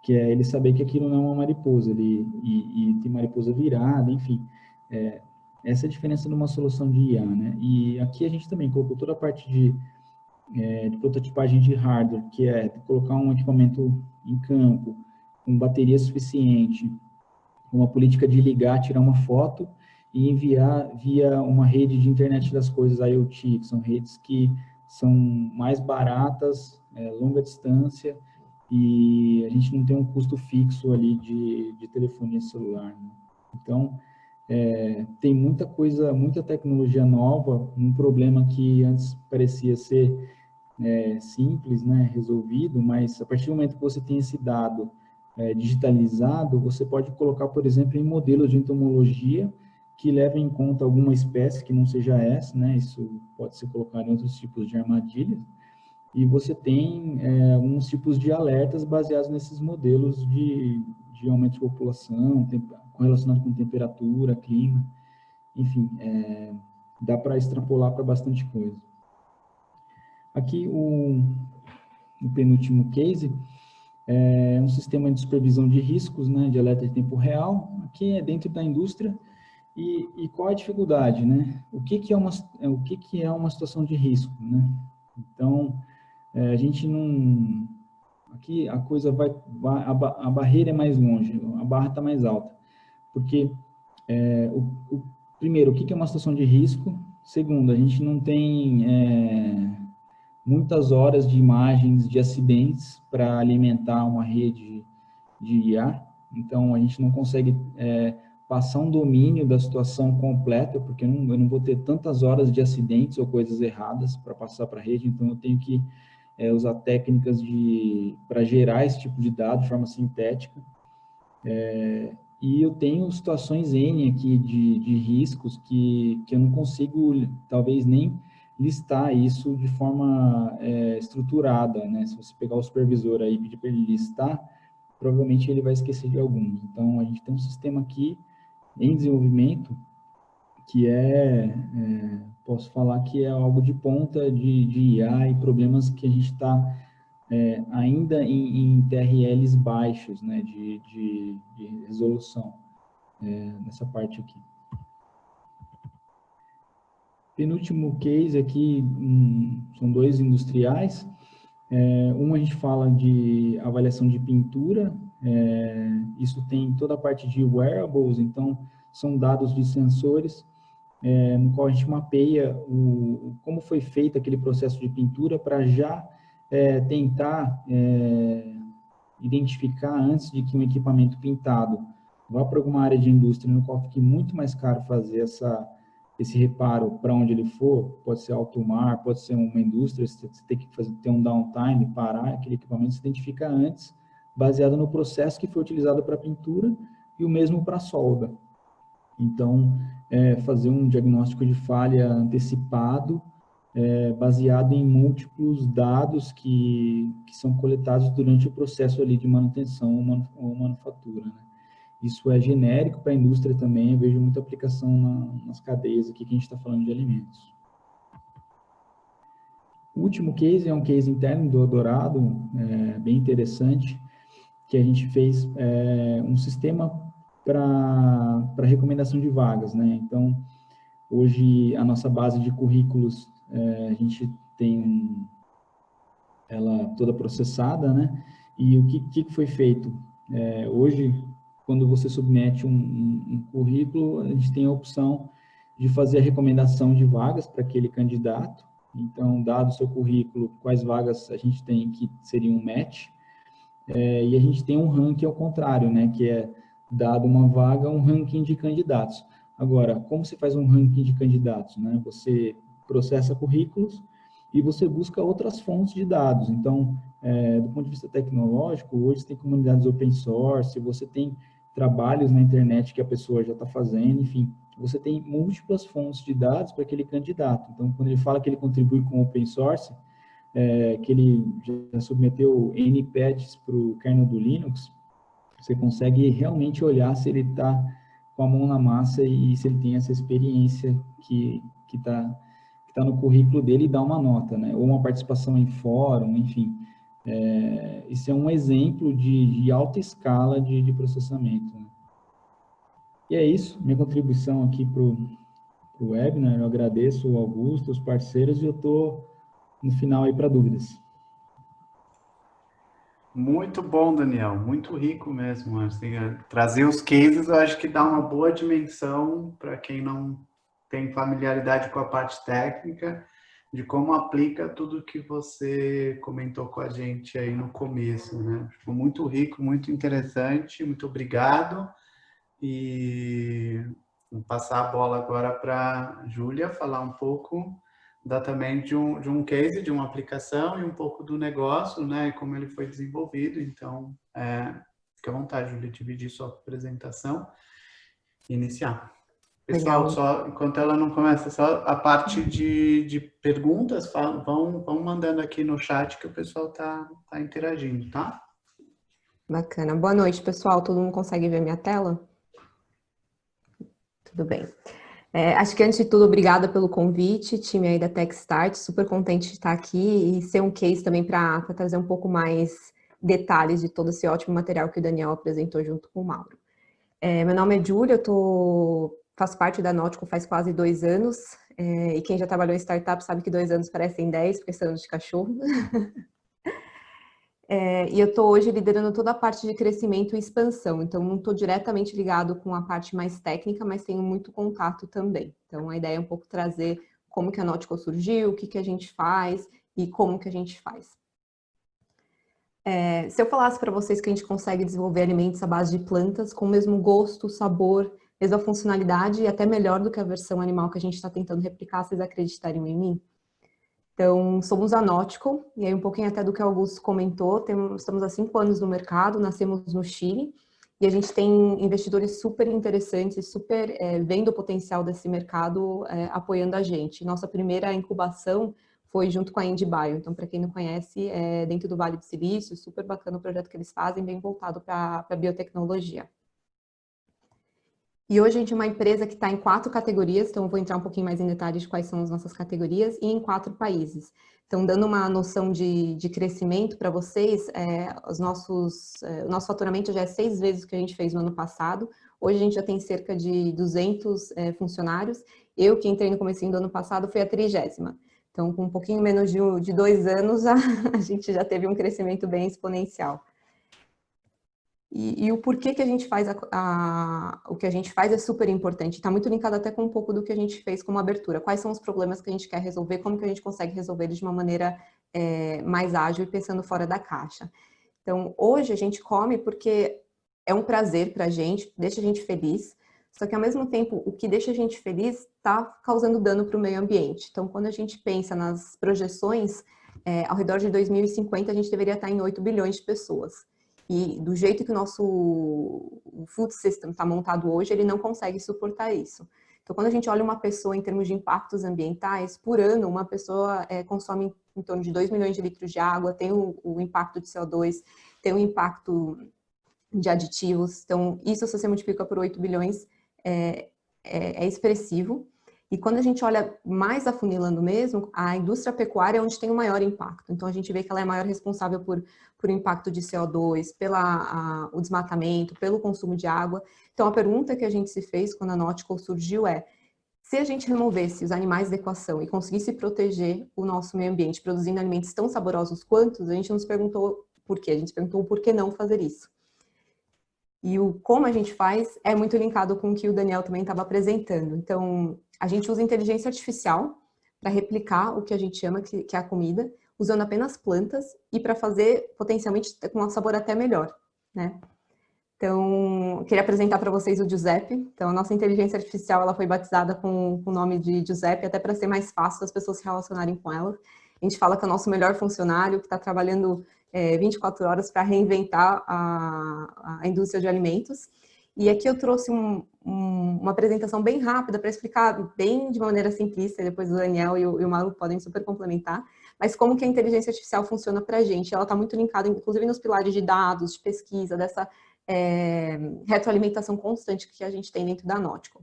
que é ele saber que aquilo não é uma mariposa, e tem mariposa virada, enfim. Essa é a diferença de uma solução de IA, né? E aqui a gente também colocou toda a parte de prototipagem de hardware, que é colocar um equipamento em campo, com bateria suficiente, uma política de ligar, tirar uma foto e enviar via uma rede de internet das coisas, IoT, que são redes que são mais baratas, longa distância, e a gente não tem um custo fixo ali de telefonia celular, né? Então, tem muita coisa, muita tecnologia nova, um problema que antes parecia ser simples, né, resolvido, mas a partir do momento que você tem esse dado digitalizado, você pode colocar, por exemplo, em modelos de entomologia que levem em conta alguma espécie que não seja essa, né, isso pode ser colocado em outros tipos de armadilhas, e você tem alguns tipos de alertas baseados nesses modelos de aumento de população, correlacionado com temperatura, clima, enfim, dá para extrapolar para bastante coisa. Aqui o penúltimo case um sistema de supervisão de riscos, né, de alerta de tempo real. Aqui é dentro da indústria, E qual a dificuldade, né? O que é uma situação de risco, né? Então, a gente não... Aqui a coisa a barreira é mais longe, a barra está mais alta. Porque, primeiro, o que é uma situação de risco? Segundo, a gente não tem muitas horas de imagens de acidentes para alimentar uma rede de IA. Então, a gente não consegue passar um domínio da situação completa, porque eu não vou ter tantas horas de acidentes ou coisas erradas para passar para a rede, então eu tenho que usar técnicas para gerar esse tipo de dado de forma sintética. E eu tenho situações N aqui de riscos que eu não consigo, talvez, nem listar isso de forma estruturada, né? Se você pegar o supervisor aí e pedir para ele listar, provavelmente ele vai esquecer de alguns. Então, a gente tem um sistema aqui em desenvolvimento que posso falar que é algo de ponta de IA e problemas que a gente está ainda em TRLs baixos, né, de resolução, nessa parte aqui. Penúltimo case aqui, são dois industriais. Um a gente fala de avaliação de pintura, isso tem toda a parte de wearables, então são dados de sensores, no qual a gente mapeia como foi feito aquele processo de pintura para já tentar identificar antes de que um equipamento pintado vá para alguma área de indústria no qual fique muito mais caro fazer esse reparo para onde ele for, pode ser alto mar, pode ser uma indústria, você tem que ter um downtime, parar aquele equipamento, se identifica antes, baseado no processo que foi utilizado para pintura e o mesmo para solda. Então, fazer um diagnóstico de falha antecipado, baseado em múltiplos dados que são coletados durante o processo ali de manutenção ou manufatura, né? Isso é genérico para a indústria também, eu vejo muita aplicação nas cadeias aqui que a gente está falando de alimentos. O último case é um case interno do Eldorado, bem interessante, que a gente fez um sistema para recomendação de vagas, né? Então, hoje a nossa base de currículos, a gente tem ela toda processada, né? E o que foi feito? Hoje, quando você submete um currículo, a gente tem a opção de fazer a recomendação de vagas para aquele candidato. Então, dado o seu currículo, quais vagas a gente tem que seriam um match. E a gente tem um ranking ao contrário, né? Que é, dado uma vaga, um ranking de candidatos. Agora, como se faz um ranking de candidatos, né? Você processa currículos e você busca outras fontes de dados. Então, do ponto de vista tecnológico, hoje você tem comunidades open source, você tem trabalhos na internet que a pessoa já está fazendo, enfim, você tem múltiplas fontes de dados para aquele candidato. Então, quando ele fala que ele contribui com open source, que ele já submeteu N patches para o kernel do Linux, você consegue realmente olhar se ele está com a mão na massa e se ele tem essa experiência que está no currículo dele e dá uma nota, né? Ou uma participação em fórum, enfim. Isso é um exemplo de alta escala de processamento, né? E é isso, minha contribuição aqui para o webinar. Eu agradeço o Augusto, os parceiros, e eu estou no final aí para dúvidas. Muito bom, Daniel, muito rico mesmo. Assim, trazer os cases, eu acho que dá uma boa dimensão para quem não tem familiaridade com a parte técnica, de como aplica tudo que você comentou com a gente aí no começo, né? Ficou muito rico, muito interessante, muito obrigado. E vou passar a bola agora para a Júlia falar um pouco também de um case, de uma aplicação e um pouco do negócio, né? E como ele foi desenvolvido. Então, fique à vontade, Júlia, dividir sua apresentação e iniciar. Pessoal, só enquanto ela não começa, só a parte de perguntas, vão mandando aqui no chat que o pessoal tá interagindo, tá? Bacana. Boa noite, pessoal. Todo mundo consegue ver minha tela? Tudo bem. Acho que, antes de tudo, obrigada pelo convite, time aí da Techstart. Super contente de estar aqui e ser um case também para trazer um pouco mais detalhes de todo esse ótimo material que o Daniel apresentou junto com o Mauro. Meu nome é Júlia, eu estou faço parte da Nautical faz quase 2 anos, e quem já trabalhou em startup sabe que 2 anos parecem 10, porque são anos de cachorro. E eu estou hoje liderando toda a parte de crescimento e expansão, então não estou diretamente ligado com a parte mais técnica, mas tenho muito contato também. Então a ideia é um pouco trazer como que a Nautical surgiu, o que que a gente faz e como que a gente faz. Se eu falasse para vocês que a gente consegue desenvolver alimentos à base de plantas com o mesmo gosto, sabor, mesma funcionalidade e até melhor do que a versão animal que a gente está tentando replicar, vocês acreditariam em mim? Então, somos a Nautical, e aí um pouquinho até do que o Augusto comentou, estamos há 5 anos no mercado, nascemos no Chile, e a gente tem investidores super interessantes, super vendo o potencial desse mercado, apoiando a gente. Nossa primeira incubação foi junto com a IndieBio, então para quem não conhece, é dentro do Vale do Silício, super bacana o projeto que eles fazem, bem voltado para a biotecnologia. E hoje a gente é uma empresa que está em 4 categorias, então eu vou entrar um pouquinho mais em detalhes de quais são as nossas categorias, e em 4 países. Então, dando uma noção de crescimento para vocês, o nosso faturamento já é 6 vezes o que a gente fez no ano passado. Hoje a gente já tem cerca de 200 funcionários. Eu, que entrei no comecinho do ano passado, fui a 30ª. Então, com um pouquinho menos de 2 anos, a gente já teve um crescimento bem exponencial. E o porquê que a gente faz o que a gente faz é super importante. Está muito linkado até com um pouco do que a gente fez como abertura. Quais são os problemas que a gente quer resolver, como que a gente consegue resolver eles de uma maneira mais ágil e pensando fora da caixa. Então, hoje a gente come porque é um prazer para a gente, deixa a gente feliz, só que ao mesmo tempo o que deixa a gente feliz está causando dano para o meio ambiente. Então, quando a gente pensa nas projeções, ao redor de 2050 a gente deveria estar em 8 bilhões de pessoas. E do jeito que o nosso food system está montado hoje, ele não consegue suportar isso. Então, quando a gente olha uma pessoa em termos de impactos ambientais, por ano, uma pessoa consome em torno de 2 milhões de litros de água, tem o impacto de CO2, tem o impacto de aditivos. Então, isso, se você multiplica por 8 bilhões, é expressivo. E quando a gente olha mais afunilando mesmo, a indústria pecuária é onde tem o maior impacto. Então, a gente vê que ela é a maior responsável por impacto de CO2, o desmatamento, pelo consumo de água. Então, a pergunta que a gente se fez quando a Nautical surgiu é: se a gente removesse os animais da equação e conseguisse proteger o nosso meio ambiente, produzindo alimentos tão saborosos quantos, a gente não se perguntou por quê, a gente se perguntou por que não fazer isso. E o como a gente faz é muito linkado com o que o Daniel também estava apresentando. Então, a gente usa inteligência artificial para replicar o que a gente chama que é a comida, usando apenas plantas e para fazer, potencialmente, com um sabor até melhor, né? Então, eu queria apresentar para vocês o Giuseppe. Então, a nossa inteligência artificial ela foi batizada com o nome de Giuseppe, até para ser mais fácil as pessoas se relacionarem com ela. A gente fala que é o nosso melhor funcionário, que está trabalhando 24 horas para reinventar a indústria de alimentos. E aqui eu trouxe uma apresentação bem rápida para explicar bem de maneira simplista, e depois o Daniel e o Malu podem super complementar, mas como que a inteligência artificial funciona para a gente. Ela está muito linkada, inclusive, nos pilares de dados, de pesquisa, dessa retroalimentação constante que a gente tem dentro da Nautical.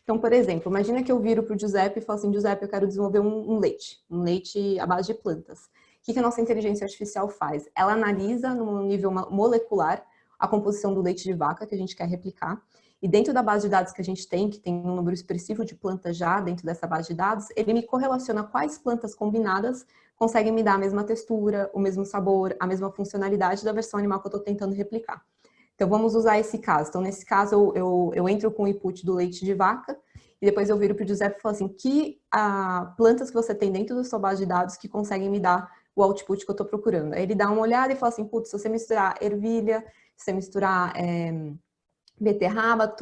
Então, por exemplo, imagina que eu viro para o Giuseppe e falo assim: Giuseppe, eu quero desenvolver um leite à base de plantas. O que a nossa inteligência artificial faz? Ela analisa no nível molecular a composição do leite de vaca que a gente quer replicar, e dentro da base de dados que a gente tem, que tem um número expressivo de plantas já dentro dessa base de dados, ele me correlaciona quais plantas combinadas conseguem me dar a mesma textura, o mesmo sabor, a mesma funcionalidade da versão animal que eu estou tentando replicar. Então, vamos usar esse caso. Então, nesse caso, eu entro com o input do leite de vaca, e depois eu viro para o Giuseppe e falo assim: que plantas que você tem dentro da sua base de dados que conseguem me dar o output que eu estou procurando? Aí ele dá uma olhada e fala assim: putz, se você misturar ervilha, se você misturar beterraba,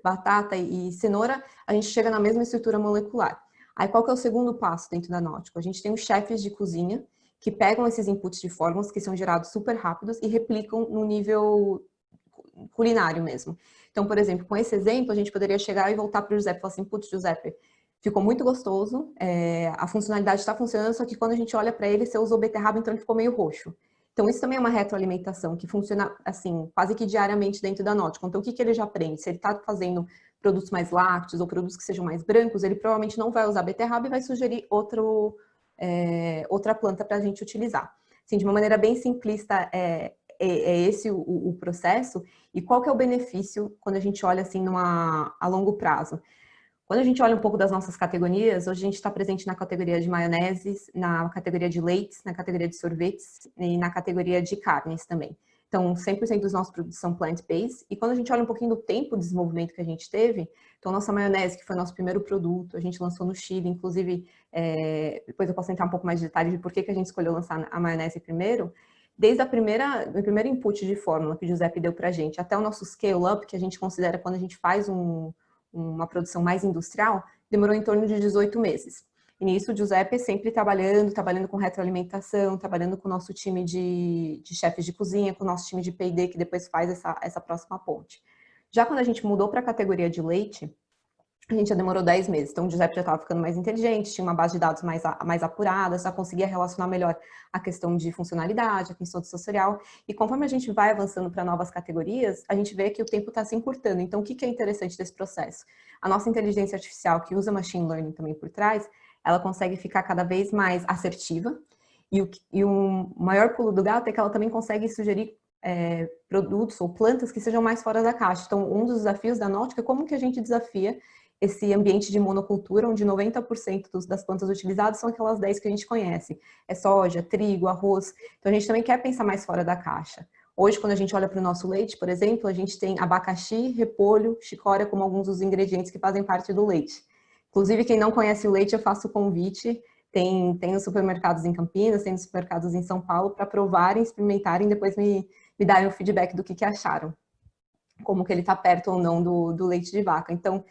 batata e cenoura, a gente chega na mesma estrutura molecular. Aí qual que é o segundo passo dentro da Nautical? A gente tem os chefes de cozinha que pegam esses inputs de fórmulas que são gerados super rápidos e replicam no nível culinário mesmo. Então, por exemplo, com esse exemplo, a gente poderia chegar e voltar para o Giuseppe e falar assim: putz, Giuseppe, ficou muito gostoso, a funcionalidade está funcionando, só que quando a gente olha para ele, você usou beterraba, então ele ficou meio roxo. Então, isso também é uma retroalimentação que funciona, assim, quase que diariamente dentro da Nautical. Então, o que ele já aprende? Se ele está fazendo produtos mais lácteos ou produtos que sejam mais brancos, ele provavelmente não vai usar beterraba e vai sugerir outra planta para a gente utilizar. Assim, de uma maneira bem simplista, é esse o processo? E qual que é o benefício quando a gente olha assim a longo prazo? Quando a gente olha um pouco das nossas categorias, hoje a gente está presente na categoria de maioneses, na categoria de leites, na categoria de sorvetes e na categoria de carnes também. Então, 100% dos nossos produtos são plant-based. E quando a gente olha um pouquinho do tempo de desenvolvimento que a gente teve, então, nossa maionese, que foi nosso primeiro produto, a gente lançou no Chile, inclusive, depois eu posso entrar um pouco mais de detalhes de por que a gente escolheu lançar a maionese primeiro. Desde o primeiro input de fórmula que o Giuseppe deu para a gente, até o nosso scale-up, que a gente considera quando a gente faz uma produção mais industrial, demorou em torno de 18 meses. E nisso, o Giuseppe sempre trabalhando com retroalimentação, trabalhando com o nosso time de chefes de cozinha, com o nosso time de P&D, que depois faz essa próxima ponte. Já quando a gente mudou para a categoria de leite, a gente já demorou 10 meses. Então, o Giuseppe já estava ficando mais inteligente, tinha uma base de dados mais apurada, já conseguia relacionar melhor a questão de funcionalidade, a questão de sensorial. E conforme a gente vai avançando para novas categorias, a gente vê que o tempo está se encurtando. Então, o que é interessante desse processo? A nossa inteligência artificial, que usa machine learning também por trás, ela consegue ficar cada vez mais assertiva. E o maior pulo do gato é que ela também consegue sugerir produtos ou plantas que sejam mais fora da caixa. Então, um dos desafios da Nautica é como que a gente desafia esse ambiente de monocultura, onde 90% das plantas utilizadas são aquelas 10 que a gente conhece. É soja, trigo, arroz. Então, a gente também quer pensar mais fora da caixa. Hoje, quando a gente olha para o nosso leite, por exemplo, a gente tem abacaxi, repolho, chicória como alguns dos ingredientes que fazem parte do leite. Inclusive, quem não conhece o leite, eu faço o convite. Tem nos supermercados em Campinas, tem nos supermercados em São Paulo, para provarem, experimentarem e depois me darem o feedback do que acharam. Como que ele está perto ou não do leite de vaca. Então,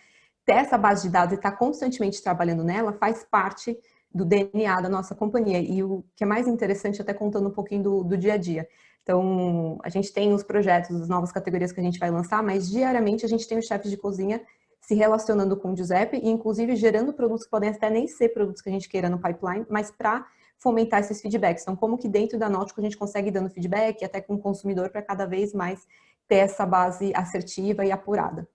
ter essa base de dados e estar constantemente trabalhando nela faz parte do DNA da nossa companhia. E o que é mais interessante, até contando um pouquinho do dia a dia. Então, a gente tem os projetos, as novas categorias que a gente vai lançar, mas diariamente a gente tem os chefes de cozinha se relacionando com o Giuseppe e, inclusive, gerando produtos que podem até nem ser produtos que a gente queira no pipeline, mas para fomentar esses feedbacks. Então, como que dentro da Nautica a gente consegue ir dando feedback, até com o consumidor, para cada vez mais ter essa base assertiva e apurada.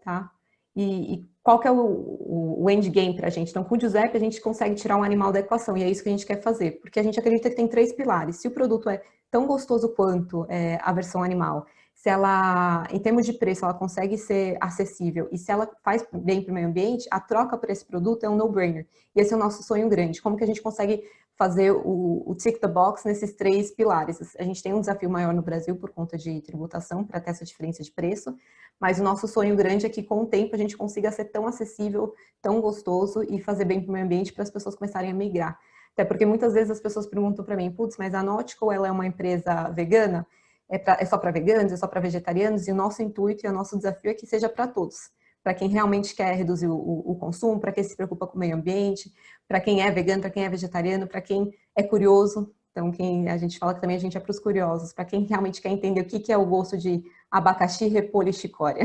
Tá? E qual que é o endgame para a gente? Então, com o Giuseppe, a gente consegue tirar um animal da equação, e é isso que a gente quer fazer, porque a gente acredita que tem 3 pilares. Se o produto é tão gostoso quanto a versão animal, se ela, em termos de preço, ela consegue ser acessível, e se ela faz bem para o meio ambiente, a troca por esse produto é um no-brainer. E esse é o nosso sonho grande. Como que a gente consegue fazer o tick the box nesses 3 pilares? A gente tem um desafio maior no Brasil por conta de tributação, para ter essa diferença de preço, mas o nosso sonho grande é que com o tempo a gente consiga ser tão acessível, tão gostoso e fazer bem para o meio ambiente para as pessoas começarem a migrar. Até porque muitas vezes as pessoas perguntam para mim, putz, mas a Nautica, ela é uma empresa vegana? É só para veganos, é só para vegetarianos? E o nosso intuito e o nosso desafio é que seja para todos. Para quem realmente quer reduzir o consumo, para quem se preocupa com o meio ambiente, para quem é vegano, para quem é vegetariano, para quem é curioso. Então, a gente fala que também a gente é para os curiosos, para quem realmente quer entender o que é o gosto de abacaxi, repolho e chicória.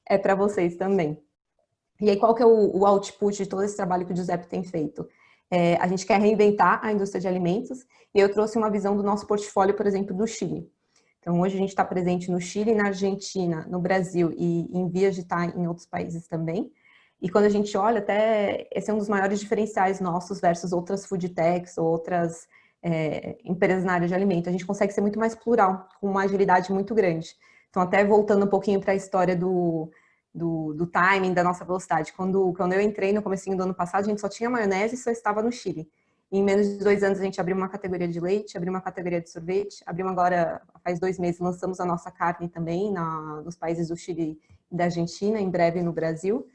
É para vocês também. E aí, qual que é o output de todo esse trabalho que o Giuseppe tem feito? A gente quer reinventar a indústria de alimentos, e eu trouxe uma visão do nosso portfólio, por exemplo, do Chile. Então, hoje a gente está presente no Chile, na Argentina, no Brasil e em vias de estar em outros países também. E quando a gente olha, até esse é um dos maiores diferenciais nossos versus outras food techs ou outras empresas na área de alimento. A gente consegue ser muito mais plural, com uma agilidade muito grande. Então, até voltando um pouquinho para a história do timing, da nossa velocidade. Quando eu entrei no comecinho do ano passado, a gente só tinha maionese e só estava no Chile. Em menos de 2 anos, a gente abriu uma categoria de leite, abriu uma categoria de sorvete, abrimos agora, faz 2 meses, lançamos a nossa carne também nos países do Chile e da Argentina, em breve no Brasil.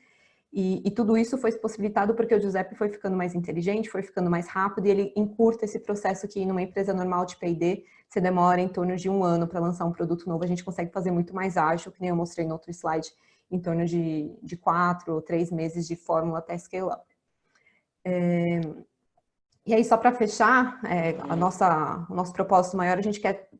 E tudo isso foi possibilitado porque o Giuseppe foi ficando mais inteligente, foi ficando mais rápido, e ele encurta esse processo que numa empresa normal de P&D, você demora em torno de 1 ano para lançar um produto novo. A gente consegue fazer muito mais ágil, que nem eu mostrei no outro slide, em torno de 4 ou 3 meses de fórmula até scale-up. E aí, só para fechar, o nosso propósito maior, a gente quer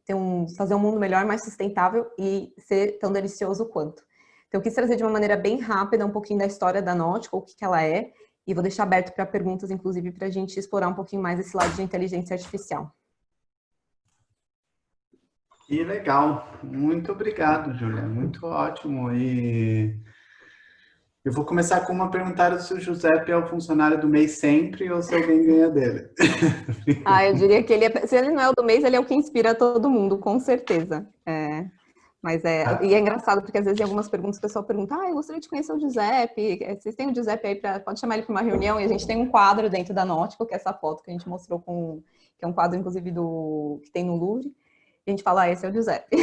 fazer um mundo melhor, mais sustentável e ser tão delicioso quanto. Então, eu quis trazer de uma maneira bem rápida um pouquinho da história da Nautica, o que ela é, e vou deixar aberto para perguntas, inclusive, para a gente explorar um pouquinho mais esse lado de inteligência artificial. Que legal. Muito obrigado, Júlia. Muito ótimo. E Eu vou começar com uma pergunta se o Giuseppe é o funcionário do mês sempre ou se alguém ganha dele. Eu diria que se ele não é o do mês, ele é o que inspira todo mundo, com certeza. E é engraçado, porque às vezes em algumas perguntas o pessoal pergunta, eu gostaria de conhecer o Giuseppe, vocês têm o Giuseppe aí, pode chamar ele para uma reunião, e a gente tem um quadro dentro da Nautical, que é essa foto que a gente mostrou, que é um quadro, inclusive, que tem no Louvre, e a gente fala, esse é o Giuseppe.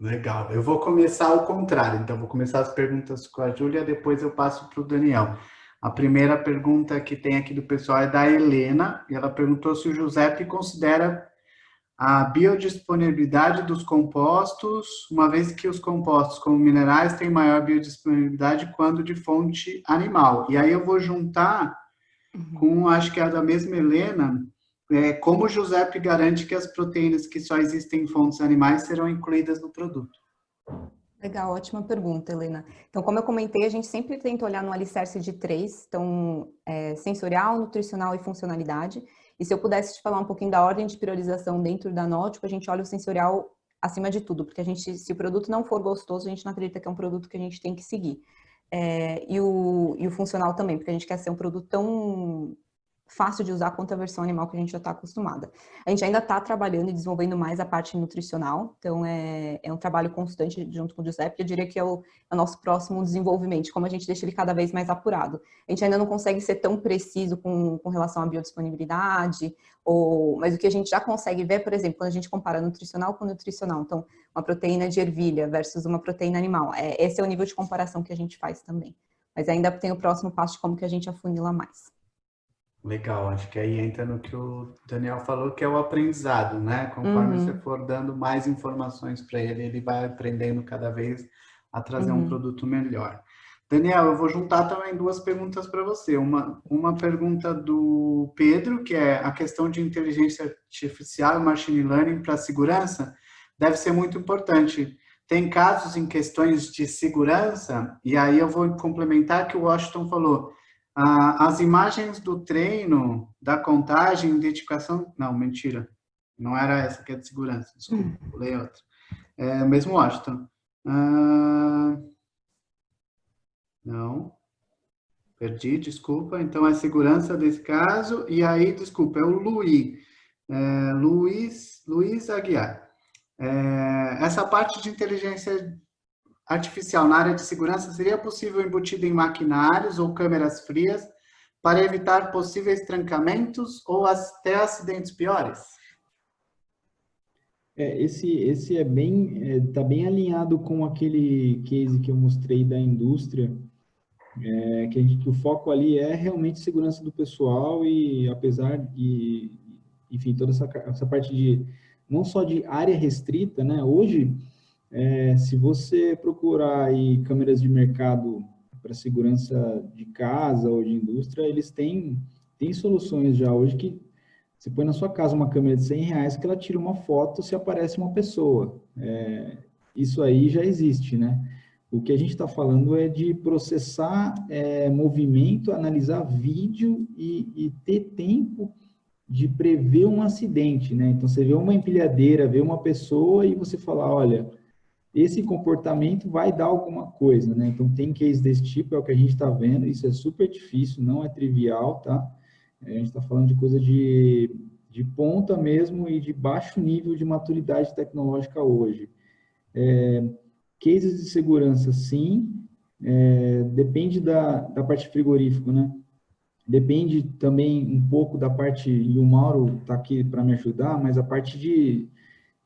Legal. Eu vou começar ao contrário, então vou começar as perguntas com a Júlia, depois eu passo para o Daniel. A primeira pergunta que tem aqui do pessoal é da Helena, e ela perguntou se o Giuseppe considera a biodisponibilidade dos compostos, uma vez que os compostos como minerais têm maior biodisponibilidade quando de fonte animal. E aí eu vou juntar com, acho que é da mesma Helena, como o Giuseppe garante que as proteínas que só existem em fontes animais serão incluídas no produto? Legal, ótima pergunta, Helena. Então, como eu comentei, a gente sempre tenta olhar no alicerce de 3, então, sensorial, nutricional e funcionalidade. E se eu pudesse te falar um pouquinho da ordem de priorização dentro da Nautical, a gente olha o sensorial acima de tudo, porque se o produto não for gostoso, a gente não acredita que é um produto que a gente tem que seguir. E o funcional também, porque a gente quer ser um produto tão fácil de usar quanto a versão animal que a gente já está acostumada. A gente ainda está trabalhando e desenvolvendo mais a parte nutricional, então é um trabalho constante junto com o Giuseppe, eu diria que é o nosso próximo desenvolvimento, como a gente deixa ele cada vez mais apurado. A gente ainda não consegue ser tão preciso com relação à biodisponibilidade, mas o que a gente já consegue ver, por exemplo, quando a gente compara nutricional com nutricional, então uma proteína de ervilha versus uma proteína animal, esse é o nível de comparação que a gente faz também. Mas ainda tem o próximo passo de como que a gente afunila mais. Legal, acho que aí entra no que o Daniel falou, que é o aprendizado, né? Conforme você for dando mais informações para ele, ele vai aprendendo cada vez a trazer um produto melhor. Daniel, eu vou juntar também duas perguntas para você. Uma pergunta do Pedro, que é a questão de inteligência artificial e machine learning para segurança, deve ser muito importante. Tem casos em questões de segurança, e aí eu vou complementar que o Washington falou, as imagens do treino, da contagem, identificação... Não, mentira. Não era essa que é de segurança. Desculpa, pulei outra. Mesmo Washington. Não. Perdi, desculpa. Então, é segurança desse caso. E aí, desculpa, é o Luiz Aguiar. Essa parte de inteligência artificial na área de segurança seria possível embutida em maquinários ou câmeras frias para evitar possíveis trancamentos ou até acidentes piores? Esse tá bem alinhado com aquele case que eu mostrei da indústria, que o foco ali é realmente segurança do pessoal e apesar de, enfim, toda essa parte de, não só de área restrita, né, hoje, se você procurar aí câmeras de mercado para segurança de casa ou de indústria, eles têm soluções já hoje que você põe na sua casa uma câmera de R$100 que ela tira uma foto se aparece uma pessoa. Isso aí já existe, né? O que a gente está falando é de processar movimento, analisar vídeo e ter tempo de prever um acidente, né? Então, você vê uma empilhadeira, vê uma pessoa e você fala, olha, esse comportamento vai dar alguma coisa, né? Então, tem case desse tipo, é o que a gente está vendo, isso é super difícil, não é trivial, tá? A gente está falando de coisa de ponta mesmo e de baixo nível de maturidade tecnológica hoje. Cases de segurança, sim, depende da parte frigorífico, né? Depende também um pouco da parte, e o Mauro está aqui para me ajudar, mas a parte de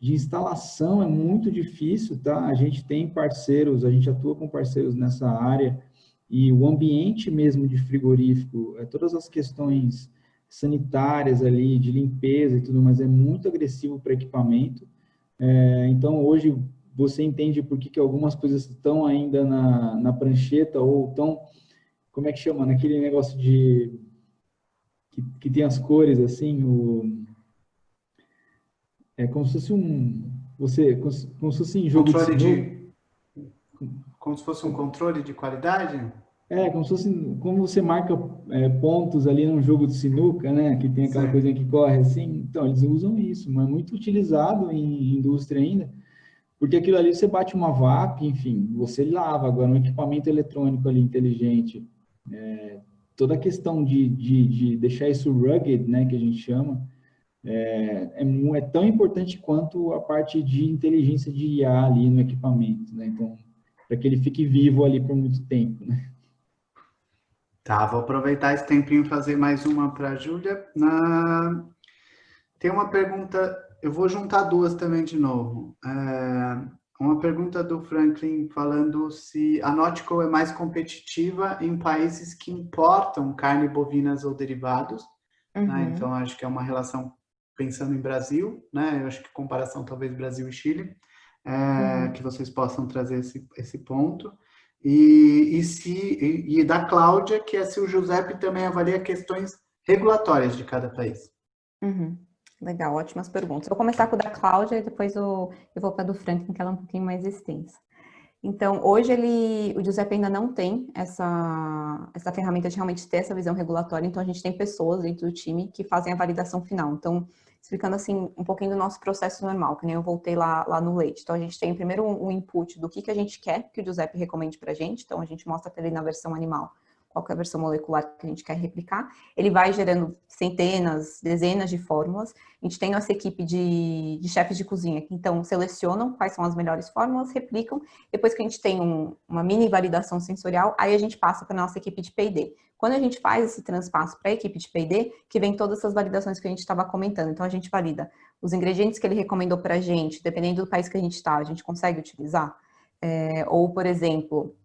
instalação é muito difícil, tá? A gente tem parceiros, a gente atua com parceiros nessa área, e o ambiente mesmo de frigorífico, todas as questões sanitárias ali, de limpeza e tudo mais, é muito agressivo para equipamento. Então, hoje, você entende por que algumas coisas estão ainda na prancheta, ou estão, como é que chama? Naquele negócio de... que tem as cores, assim, como se fosse como se fosse em jogo de sinuca. Como se fosse um controle de qualidade? Como se fosse, como você marca pontos ali num jogo de sinuca, né? Que tem aquela coisinha que corre assim. Então, eles usam isso, mas é muito utilizado em indústria ainda, Porque aquilo ali você bate uma VAP, enfim, você lava. Agora, um equipamento eletrônico ali inteligente, toda a questão de deixar isso rugged, né, que a gente chama, é tão importante quanto a parte de inteligência de IA ali no equipamento, né? Então, para que ele fique vivo ali por muito tempo, né? Tá, vou aproveitar esse tempinho e fazer mais uma para a Júlia. Tem uma pergunta, eu vou juntar duas também de novo. Uma pergunta do Franklin falando se a Nautical é mais competitiva em países que importam carne bovinas ou derivados, né? Então, acho que é uma relação pensando em Brasil, né? Eu acho que comparação talvez Brasil e Chile, que vocês possam trazer esse ponto. E da Cláudia, que é se o Giuseppe também avalia questões regulatórias de cada país. Legal, ótimas perguntas. Eu vou começar com o da Cláudia e depois eu vou para a do Franklin, que ela é um pouquinho mais extensa. Então, hoje o Giuseppe ainda não tem essa ferramenta de realmente ter essa visão regulatória, então a gente tem pessoas dentro do time que fazem a validação final. Então, explicando assim um pouquinho do nosso processo normal, que nem eu voltei lá no leite. Então, a gente tem primeiro um input do que a gente quer que o Giuseppe recomende para a gente, então a gente mostra para ele na versão animal qual que é a versão molecular que a gente quer replicar. Ele vai gerando centenas, dezenas de fórmulas. A gente tem nossa equipe de chefes de cozinha que, então, selecionam quais são as melhores fórmulas, replicam. Depois que a gente tem uma mini validação sensorial, aí a gente passa para a nossa equipe de P&D. Quando a gente faz esse transpasso para a equipe de P&D, que vem todas essas validações que a gente estava comentando. Então, a gente valida os ingredientes que ele recomendou para a gente, dependendo do país que a gente está, a gente consegue utilizar. Ou, por exemplo...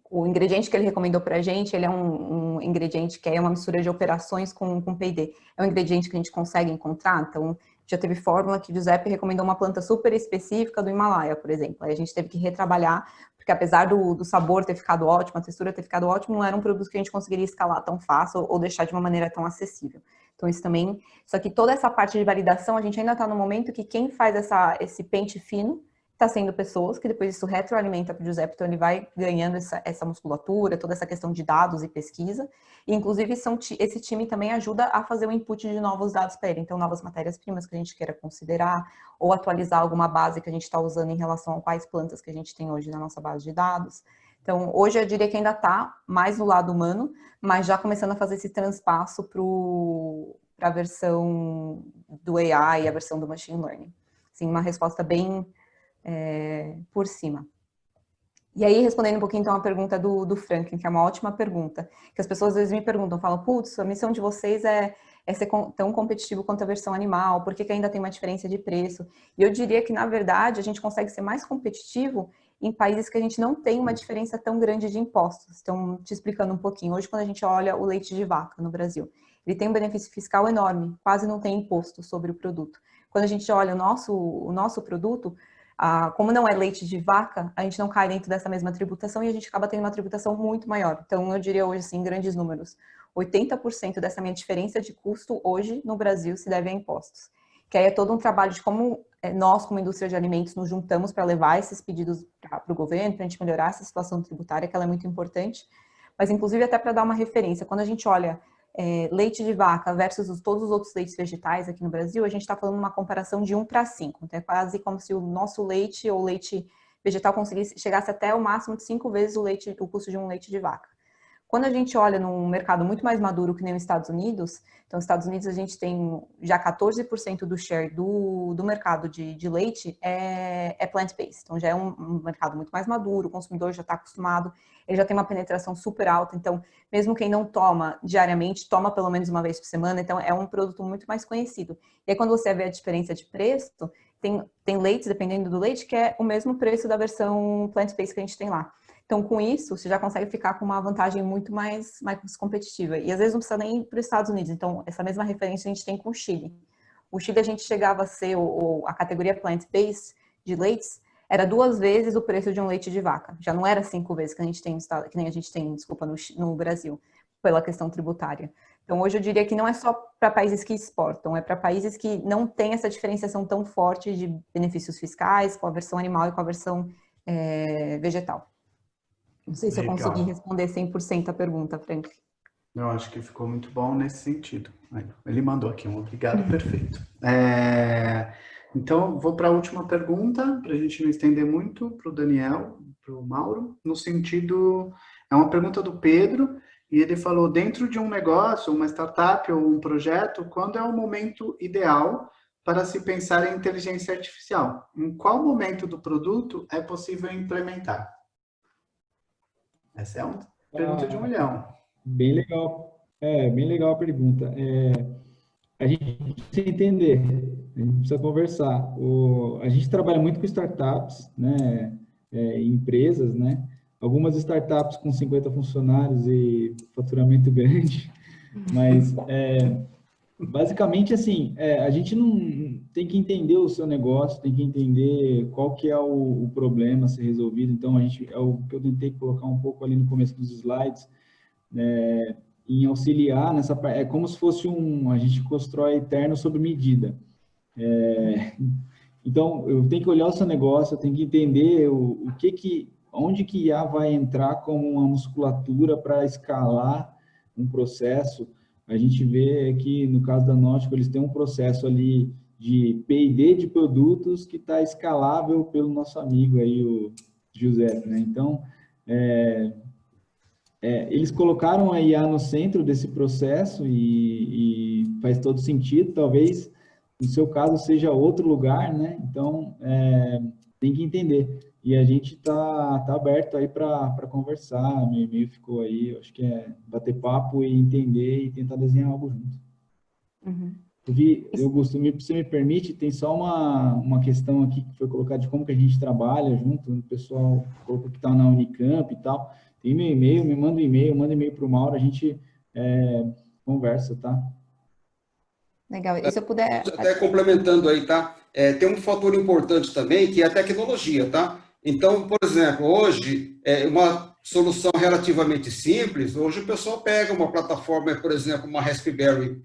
o ingrediente que ele recomendou para a gente, ele é um ingrediente que é uma mistura de operações com P&D. É um ingrediente que a gente consegue encontrar, então já teve fórmula que o Giuseppe recomendou uma planta super específica do Himalaia, por exemplo. Aí a gente teve que retrabalhar, porque apesar do sabor ter ficado ótimo, a textura ter ficado ótimo, não era um produto que a gente conseguiria escalar tão fácil ou deixar de uma maneira tão acessível. Então isso também, só que toda essa parte de validação, a gente ainda está no momento que quem faz esse pente fino está sendo pessoas que depois isso retroalimenta para o Giuseppe, então ele vai ganhando essa musculatura, toda essa questão de dados e pesquisa, e inclusive esse time também ajuda a fazer o input de novos dados para ele, então novas matérias-primas que a gente queira considerar, ou atualizar alguma base que a gente está usando em relação a quais plantas que a gente tem hoje na nossa base de dados. Então, hoje eu diria que ainda está mais no lado humano, mas já começando a fazer esse transpasso para a versão do AI e a versão do Machine Learning. Assim, uma resposta bem... por cima. E aí, respondendo um pouquinho então a pergunta do Franklin, que é uma ótima pergunta, que as pessoas às vezes me perguntam, falam, putz, a missão de vocês é ser tão competitivo quanto a versão animal, por que ainda tem uma diferença de preço? E eu diria que, na verdade, a gente consegue ser mais competitivo em países que a gente não tem uma diferença tão grande de impostos. Então, te explicando um pouquinho, hoje quando a gente olha o leite de vaca no Brasil, ele tem um benefício fiscal enorme, quase não tem imposto sobre o produto. Quando a gente olha o nosso produto, como não é leite de vaca, a gente não cai dentro dessa mesma tributação e a gente acaba tendo uma tributação muito maior. Então, eu diria hoje, assim, em grandes números, 80% dessa minha diferença de custo hoje no Brasil se deve a impostos. Que aí é todo um trabalho de como nós, como indústria de alimentos, nos juntamos para levar esses pedidos para o governo, para a gente melhorar essa situação tributária, que ela é muito importante. Mas, inclusive, até para dar uma referência, quando a gente olha leite de vaca versus todos os outros leites vegetais aqui no Brasil, a gente está falando uma comparação de 1:5. Então, é quase como se o nosso leite ou leite vegetal chegasse até o máximo de 5 vezes o custo de um leite de vaca. Quando a gente olha num mercado muito mais maduro que nem os Estados Unidos, então, nos Estados Unidos a gente tem já 14% do share do mercado de leite é plant-based. Então, já é um mercado muito mais maduro, o consumidor já está acostumado, ele já tem uma penetração super alta. Então, mesmo quem não toma diariamente, toma pelo menos uma vez por semana. Então, é um produto muito mais conhecido. E aí, quando você vê a diferença de preço, tem leites, dependendo do leite, que é o mesmo preço da versão plant-based que a gente tem lá. Então, com isso, você já consegue ficar com uma vantagem muito mais competitiva. E, às vezes, não precisa nem ir para os Estados Unidos. Então, essa mesma referência a gente tem com o Chile. O Chile, a gente chegava a ser a categoria plant-based de leites, era 2 vezes o preço de um leite de vaca. Já não era 5 vezes que nem a gente tem, desculpa, no Brasil, pela questão tributária. Então, hoje eu diria que não é só para países que exportam, é para países que não têm essa diferenciação tão forte de benefícios fiscais com a versão animal e com a versão vegetal. Não sei se eu consegui responder 100% a pergunta, Frank. Eu acho que ficou muito bom nesse sentido. Ele mandou aqui um obrigado perfeito. Então, vou para a última pergunta, para a gente não estender muito, para o Daniel, para o Mauro, no sentido, é uma pergunta do Pedro, e ele falou, dentro de um negócio, uma startup ou um projeto, quando é o momento ideal para se pensar em inteligência artificial? Em qual momento do produto é possível implementar? Essa é uma pergunta de 1 milhão. Bem legal. Bem legal a pergunta. A gente precisa entender, a gente precisa conversar. A gente trabalha muito com startups, né? Empresas, né? Algumas startups com 50 funcionários e faturamento grande, mas basicamente assim, a gente não tem que entender o seu negócio, tem que entender qual que é o problema a ser resolvido. Então, é o que eu tentei colocar um pouco ali no começo dos slides, em auxiliar nessa parte. É como se fosse a gente constrói terno sob medida. Então, eu tenho que olhar o seu negócio, eu tenho que entender onde que IA vai entrar como uma musculatura para escalar um processo. A gente vê que, no caso da Nótico, eles têm um processo ali de P&D de produtos que está escalável pelo nosso amigo aí, o Giuseppe, né? Então, eles colocaram a IA no centro desse processo e faz todo sentido. Talvez, no seu caso, seja outro lugar, né? Então, tem que entender. E a gente tá aberto aí para conversar. Meu e-mail ficou aí. Acho que é bater papo e entender e tentar desenhar algo junto. Uhum. Augusto, você me permite, tem só uma questão aqui que foi colocada de como que a gente trabalha junto, o pessoal colocou que está na Unicamp e tal. Tem meu e-mail, me manda um e-mail, manda e-mail para o Mauro, a gente conversa, tá? Legal, e se eu puder... Até complementando aí, tá? Tem um fator importante também, que é a tecnologia, tá? Então, por exemplo, hoje, uma solução relativamente simples, hoje o pessoal pega uma plataforma, por exemplo, uma Raspberry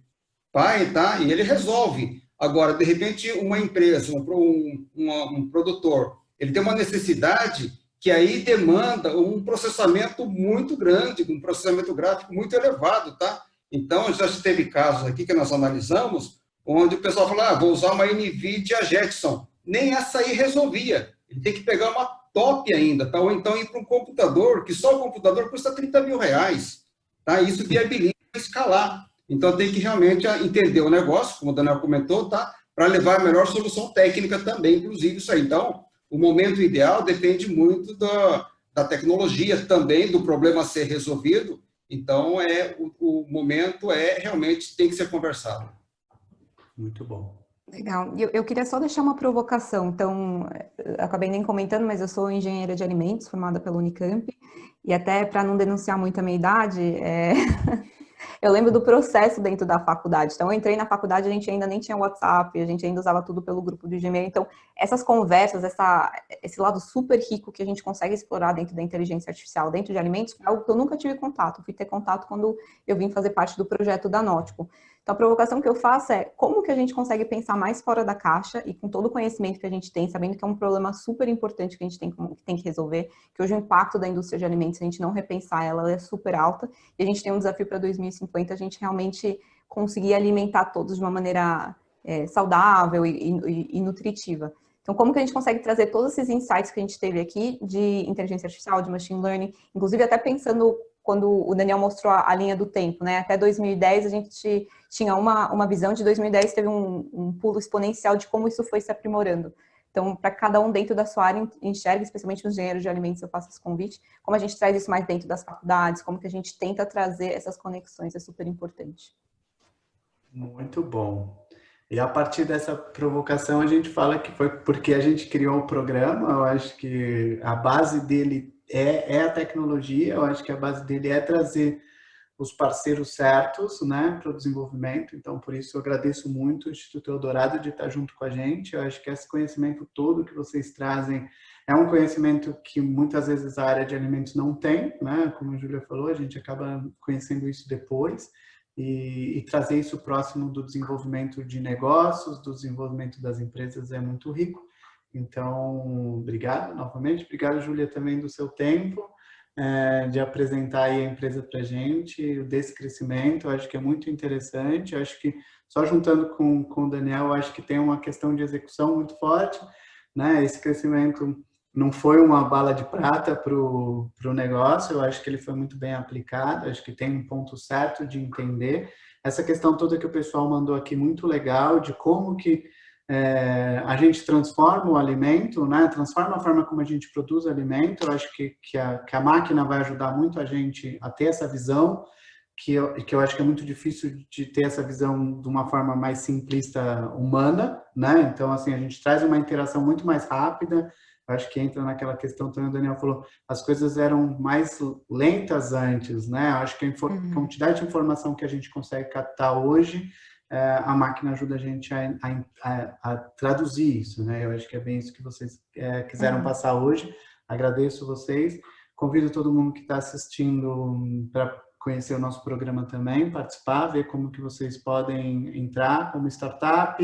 Pi, tá? E ele resolve. Agora, de repente, uma empresa, um produtor, ele tem uma necessidade que aí demanda um processamento muito grande, um processamento gráfico muito elevado, tá? Então, já teve casos aqui que nós analisamos, onde o pessoal fala, vou usar uma NVIDIA Jetson. Nem essa aí resolvia. Ele tem que pegar uma top ainda, tá? Ou então ir para um computador, que só o computador custa 30 mil reais. Tá? Isso viabiliza escalar. Então, tem que realmente entender o negócio, como o Daniel comentou, tá? Para levar a melhor solução técnica também, inclusive isso aí. Então, o momento ideal depende muito da tecnologia também, do problema a ser resolvido. Então, o momento realmente tem que ser conversado. Muito bom. Legal. Eu queria só deixar uma provocação. Então, acabei nem comentando, mas eu sou engenheira de alimentos, formada pela Unicamp, e até para não denunciar muito a minha idade, eu lembro do processo dentro da faculdade. Então, eu entrei na faculdade, a gente ainda nem tinha WhatsApp, a gente ainda usava tudo pelo grupo do Gmail. Então, essas conversas, esse lado super rico que a gente consegue explorar dentro da inteligência artificial, dentro de alimentos, foi algo que eu nunca tive contato. Eu fui ter contato quando eu vim fazer parte do projeto da Nótico. Então, a provocação que eu faço é como que a gente consegue pensar mais fora da caixa e com todo o conhecimento que a gente tem, sabendo que é um problema super importante que a gente tem que resolver, que hoje o impacto da indústria de alimentos, se a gente não repensar ela é super alta, e a gente tem um desafio para 2050, a gente realmente conseguir alimentar todos de uma maneira saudável e nutritiva. Então, como que a gente consegue trazer todos esses insights que a gente teve aqui de inteligência artificial, de machine learning, inclusive até pensando quando o Daniel mostrou a linha do tempo, né? Até 2010 a gente tinha uma visão, de 2010 teve um pulo exponencial de como isso foi se aprimorando. Então, para cada um dentro da sua área enxerga, especialmente os engenheiros de alimentos, eu faço esse convite, como a gente traz isso mais dentro das faculdades, como que a gente tenta trazer essas conexões, é super importante. Muito bom. E a partir dessa provocação a gente fala que foi porque a gente criou o programa. Eu acho que a base dele é a tecnologia, eu acho que a base dele é trazer os parceiros certos, né, para o desenvolvimento. Então, por isso eu agradeço muito o Instituto Eldorado de estar junto com a gente. Eu acho que esse conhecimento todo que vocês trazem é um conhecimento que muitas vezes a área de alimentos não tem, né? Como a Júlia falou, a gente acaba conhecendo isso depois. E trazer isso próximo do desenvolvimento de negócios, do desenvolvimento das empresas é muito rico. Então, obrigado novamente. Obrigado, Júlia, também do seu tempo. de apresentar aí a empresa para a gente, desse crescimento. Eu acho que é muito interessante. Eu acho que, só juntando com o Daniel, eu acho que tem uma questão de execução muito forte, né? Esse crescimento não foi uma bala de prata para o negócio, eu acho que ele foi muito bem aplicado, acho que tem um ponto certo de entender. Essa questão toda que o pessoal mandou aqui, muito legal, de como que a gente transforma o alimento, né? Transforma a forma como a gente produz alimento. Eu acho que a máquina vai ajudar muito a gente a ter essa visão, que eu acho que é muito difícil de ter essa visão de uma forma mais simplista humana, né? Então, assim, a gente traz uma interação muito mais rápida. Eu acho que entra naquela questão também, o Daniel falou, as coisas eram mais lentas antes, né? Eu acho que a quantidade de informação que a gente consegue captar hoje, a máquina ajuda a gente a traduzir isso, né? Eu acho que é bem isso que vocês quiseram passar hoje. Agradeço vocês. Convido todo mundo que está assistindo para conhecer o nosso programa também, participar, ver como que vocês podem entrar como startup,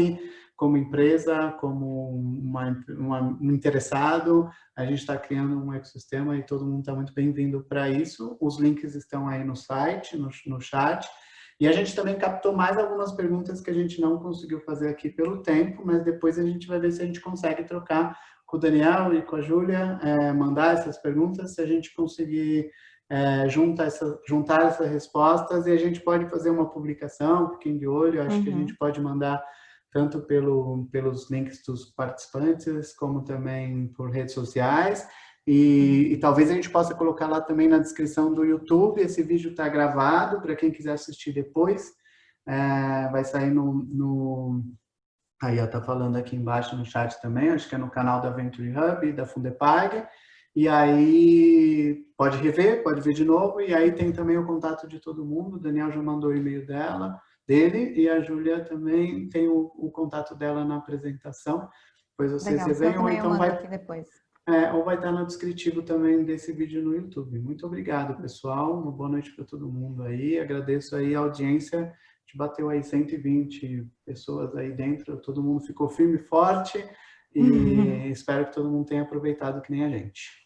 como empresa, como um interessado. A gente está criando um ecossistema e todo mundo está muito bem-vindo para isso. Os links estão aí no site, no chat. E a gente também captou mais algumas perguntas que a gente não conseguiu fazer aqui pelo tempo, mas depois a gente vai ver se a gente consegue trocar com o Daniel e com a Júlia, mandar essas perguntas, se a gente conseguir juntar essas respostas, e a gente pode fazer uma publicação, fiquem de olho. Acho que a gente pode mandar tanto pelos links dos participantes, como também por redes sociais, e talvez a gente possa colocar lá também na descrição do YouTube. Esse vídeo está gravado, para quem quiser assistir depois, vai sair aí está falando aqui embaixo no chat também, acho que é no canal da Venture Hub, da Fundepag. E aí pode rever, pode ver de novo, e aí tem também o contato de todo mundo. O Daniel já mandou o e-mail dele, e a Júlia também tem o contato dela na apresentação. Depois vocês reveem, ou então ou vai estar no descritivo também desse vídeo no YouTube. Muito obrigado, pessoal. Uma boa noite para todo mundo aí. Agradeço aí a audiência. A gente bateu aí 120 pessoas aí dentro. Todo mundo ficou firme e forte. E espero que todo mundo tenha aproveitado que nem a gente.